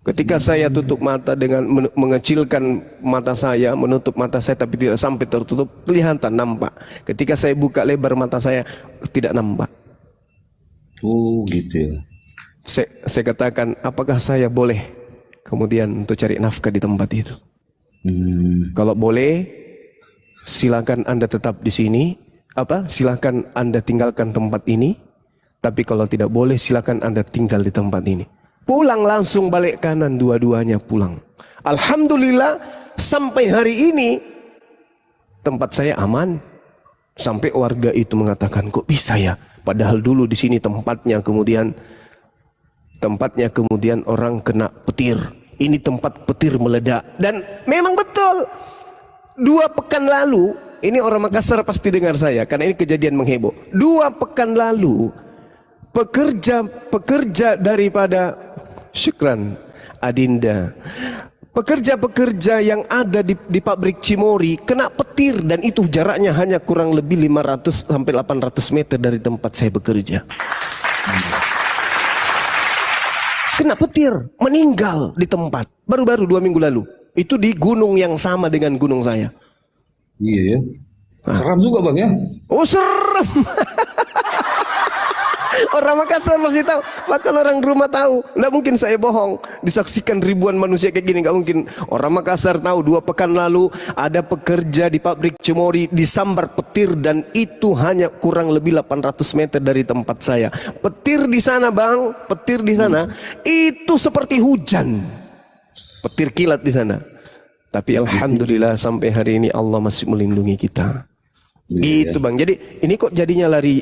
Ketika saya tutup mata dengan mengecilkan mata saya, menutup mata saya tapi tidak sampai tertutup, kelihatan nampak. Ketika saya buka lebar mata saya, tidak nampak. Oh gitu ya. Saya katakan, apakah saya boleh kemudian untuk cari nafkah di tempat itu? Kalau boleh, silakan Anda tetap di sini. Silakan Anda tinggalkan tempat ini. Tapi kalau tidak boleh, silakan Anda tinggal di tempat ini. Pulang langsung balik kanan, dua-duanya pulang. Alhamdulillah, sampai hari ini tempat saya aman. Sampai warga itu mengatakan, kok bisa ya? Padahal dulu di sini tempatnya kemudian orang kena petir. Ini tempat petir meledak. Dan memang betul. 2 pekan lalu, ini orang Makassar pasti dengar saya, karena ini kejadian mengheboh. 2 pekan lalu, pekerja daripada Syukran Adinda, pekerja-pekerja yang ada di pabrik Cimory kena petir, dan itu jaraknya hanya kurang lebih 500 sampai 800 meter dari tempat saya bekerja. Kena petir, meninggal di tempat. Baru-baru 2 minggu lalu. Itu di gunung yang sama dengan gunung saya. Iya ya. Seram juga bang ya. Oh, serem. Orang Makassar pasti tahu, bahkan orang rumah tahu. Nggak mungkin saya bohong. Disaksikan ribuan manusia kayak gini, nggak mungkin. Orang Makassar tahu 2 pekan lalu ada pekerja di pabrik Cimory disambar petir, dan itu hanya kurang lebih 800 meter dari tempat saya. Petir di sana bang, petir di sana itu seperti hujan. Petir kilat di sana. Tapi alhamdulillah sampai hari ini Allah masih melindungi kita. Gitu bang. Jadi ini kok jadinya lari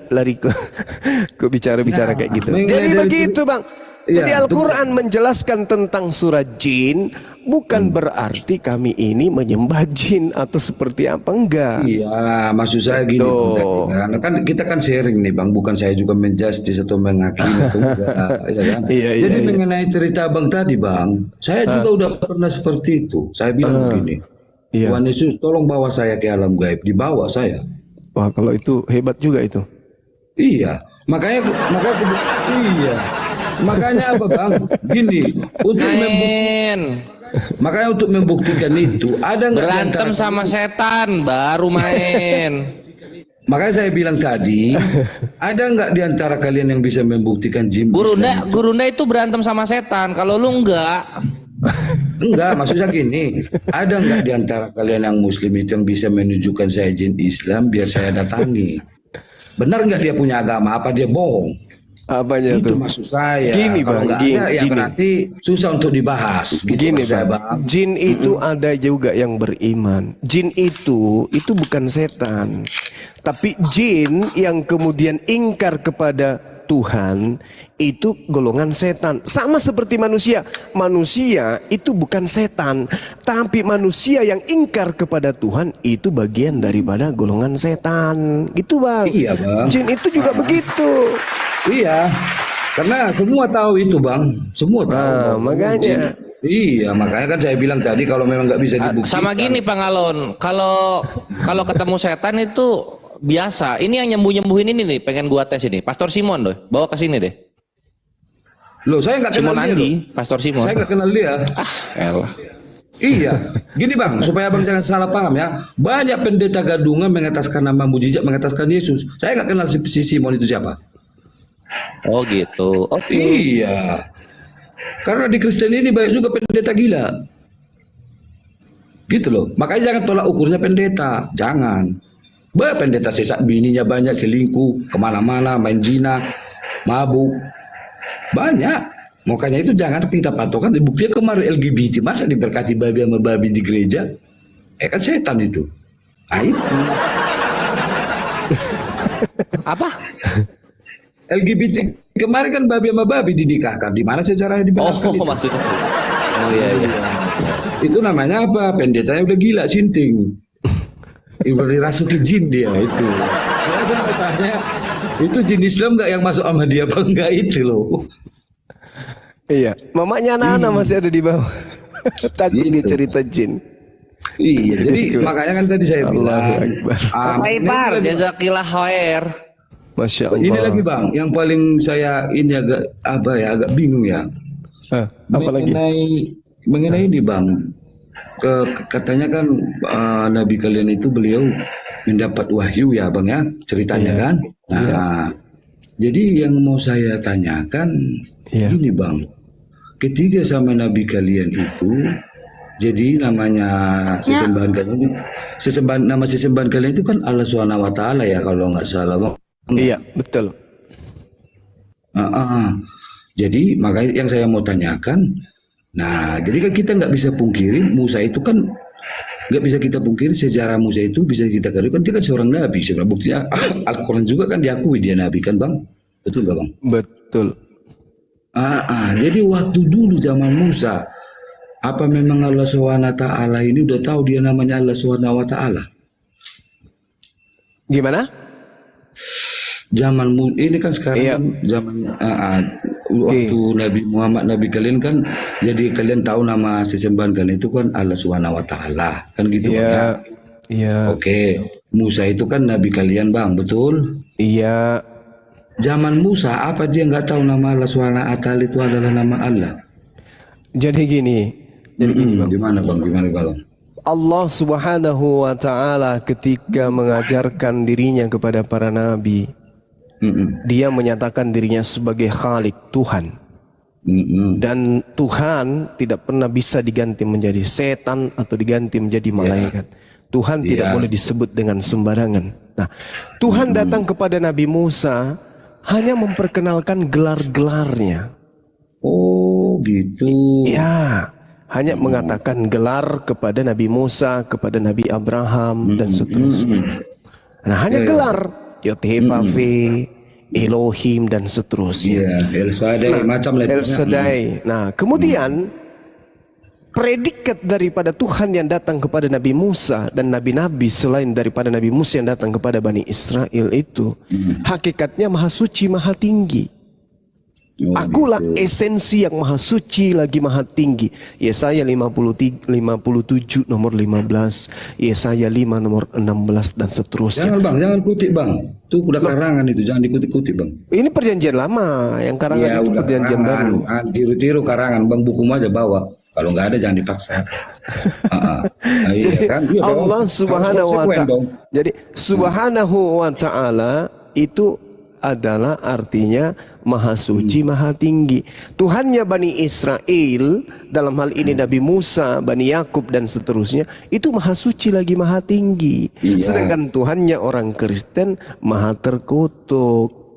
ke bicara-bicara kayak gitu. Jadi begitu bang. Jadi Al-Quran menjelaskan tentang surat jin, bukan berarti kami ini menyembah jin atau seperti apa, enggak. Iya, maksud saya gini bang, kan kita kan sharing nih bang, bukan saya juga menjustis atau menghakimi atau enggak, ya kan? Jadi mengenai cerita bang tadi bang, saya juga udah pernah seperti itu. Saya bilang begini, Tuhan Yesus tolong bawa saya ke alam gaib, dibawa saya. Wah, kalau itu hebat juga itu. Iya, makanya apa bang? Gini, untuk membuktikan itu ada nggak berantem sama setan baru main. Makanya saya bilang tadi, ada nggak di antara kalian yang bisa membuktikan jin? Gurunda itu berantem sama setan. Kalau lu enggak. Enggak, maksudnya gini, ada nggak di antara kalian yang muslim itu yang bisa menunjukkan saya jin Islam biar saya datangi? Benar nggak dia punya agama? Apa dia bohong? Apanya itu tuh? Maksud saya. Gini kalau bang, nggak ada, ya berarti susah untuk dibahas. Gitu gini saya, bang, jin itu ada juga yang beriman. Jin itu bukan setan, tapi jin yang kemudian ingkar kepada Tuhan itu golongan setan. Sama seperti manusia. Manusia itu bukan setan, tapi manusia yang ingkar kepada Tuhan itu bagian daripada golongan setan. Gitu bang. Iya bang. Jin itu juga begitu. Iya, karena semua tahu itu bang, semua tahu. Makanya. Iya, makanya kan saya bilang tadi kalau memang nggak bisa dibuktikan. Sama gini Pangalon, kalau ketemu setan itu biasa. Ini yang nyembuhin ini nih, pengen gua tes ini. Pastor Simon deh, bawa ke sini deh. Loh, saya nggak kenal Simon dia. Andi, Pastor Simon. Saya nggak kenal dia. Elah. Iya, gini bang, supaya bang jangan salah paham ya. Banyak pendeta gadungan mengataskan nama mujizat, mengataskan Yesus. Saya nggak kenal si Simon itu siapa. Oh gitu. Oke. Iya. Karena di Kristen ini banyak juga pendeta gila. Gitu loh. Makanya jangan tolak ukurnya pendeta. Jangan. Banyak pendeta sesat, bininya banyak, selingkuh, kemana-mana, main zina, mabuk. Banyak. Makanya itu jangan kita patokan. Buktinya kemarin LGBT. Masa diberkati babi sama babi di gereja? Kan setan itu. Nah, itu. Apa? LGBT kemarin kan babi sama babi dinikahkan. Di mana sejarahnya dibenarkan itu? Maksudnya. Oh iya. Itu namanya apa? Pendetanya udah gila, sinting. Udah dirasuki jin dia itu. Saya bertanya, itu jin Islam nggak yang masuk sama dia apa enggak itu loh? Iya, mamanya anak-anak masih ada di bawah. Takut dia cerita jin. Iya, jadi makanya kan tadi saya bilang. Pak jazakillah khair. Masya Allah. Ini lagi Bang, yang paling saya ini agak bingung ya. Apa lagi? Mengenai ini Bang, katanya kan Nabi kalian itu beliau mendapat wahyu ya Bang ya, ceritanya kan. Nah, jadi yang mau saya tanyakan ini Bang, ketiga sama Nabi kalian itu, jadi namanya sesembahan kalian, nama sesembahan kalian itu kan Allah Subhanahu Wa Taala ya kalau nggak salah Bang. Iya betul. Jadi makanya yang saya mau tanyakan, nah jadi kan kita nggak bisa pungkiri Musa itu kan nggak bisa kita pungkiri sejarah Musa itu bisa kita katakan kan dia kan seorang nabi. Sebenarnya buktinya Al-Quran juga kan diakui dia nabi kan Bang, betul nggak Bang? Betul. Jadi waktu dulu zaman Musa, apa memang Allah SWT ini udah tahu dia namanya Allah SWT? Gimana? Zaman ini kan sekarang kan zaman waktu Nabi Muhammad Nabi kalian kan, jadi kalian tahu nama sesembahan kalian itu kan Allah SWT kan gitu ya. Iya. Oke, Musa itu kan Nabi kalian Bang, betul? Iya. Zaman Musa apa dia nggak tahu nama Allah SWT itu adalah nama Allah? Jadi gini Bang. Gimana Bang? Allah Subhanahu wa Ta'ala ketika mengajarkan dirinya kepada para nabi, dia menyatakan dirinya sebagai Khalik, Tuhan. Dan Tuhan tidak pernah bisa diganti menjadi setan atau diganti menjadi malaikat. Tuhan tidak boleh disebut dengan sembarangan. Nah, Tuhan datang kepada Nabi Musa hanya memperkenalkan gelar-gelarnya. Oh gitu. Ya, hanya mengatakan gelar kepada Nabi Musa, kepada Nabi Abraham dan seterusnya. Nah, hanya gelar Yod-Heh-Vav-Veh, Elohim dan seterusnya. El Shaddai macam lah. El Shaddai. Nah, kemudian predikat daripada Tuhan yang datang kepada Nabi Musa dan nabi-nabi selain daripada Nabi Musa yang datang kepada Bani Israel itu hakikatnya maha suci, maha tinggi. Akulah esensi yang maha suci lagi maha tinggi. Yesaya 57 nomor 15, Yesaya 5 nomor 16 dan seterusnya. Jangan kutip Bang. Itu udah karangan itu, jangan dikutip-kutip Bang. Ini perjanjian lama, yang karangan itu perjanjian baru. Tiru-tiru karangan Bang, buku aja bawa. Kalau nggak ada jangan dipaksa. Jadi Allah Subhanahu wa Ta'ala. Jadi Subhanahu wa Ta'ala itu adalah artinya maha suci, maha tinggi. Tuhannya Bani Israel, dalam hal ini Nabi Musa, Bani Yakub dan seterusnya, itu maha suci lagi maha tinggi. Sedangkan Tuhannya orang Kristen maha terkutuk.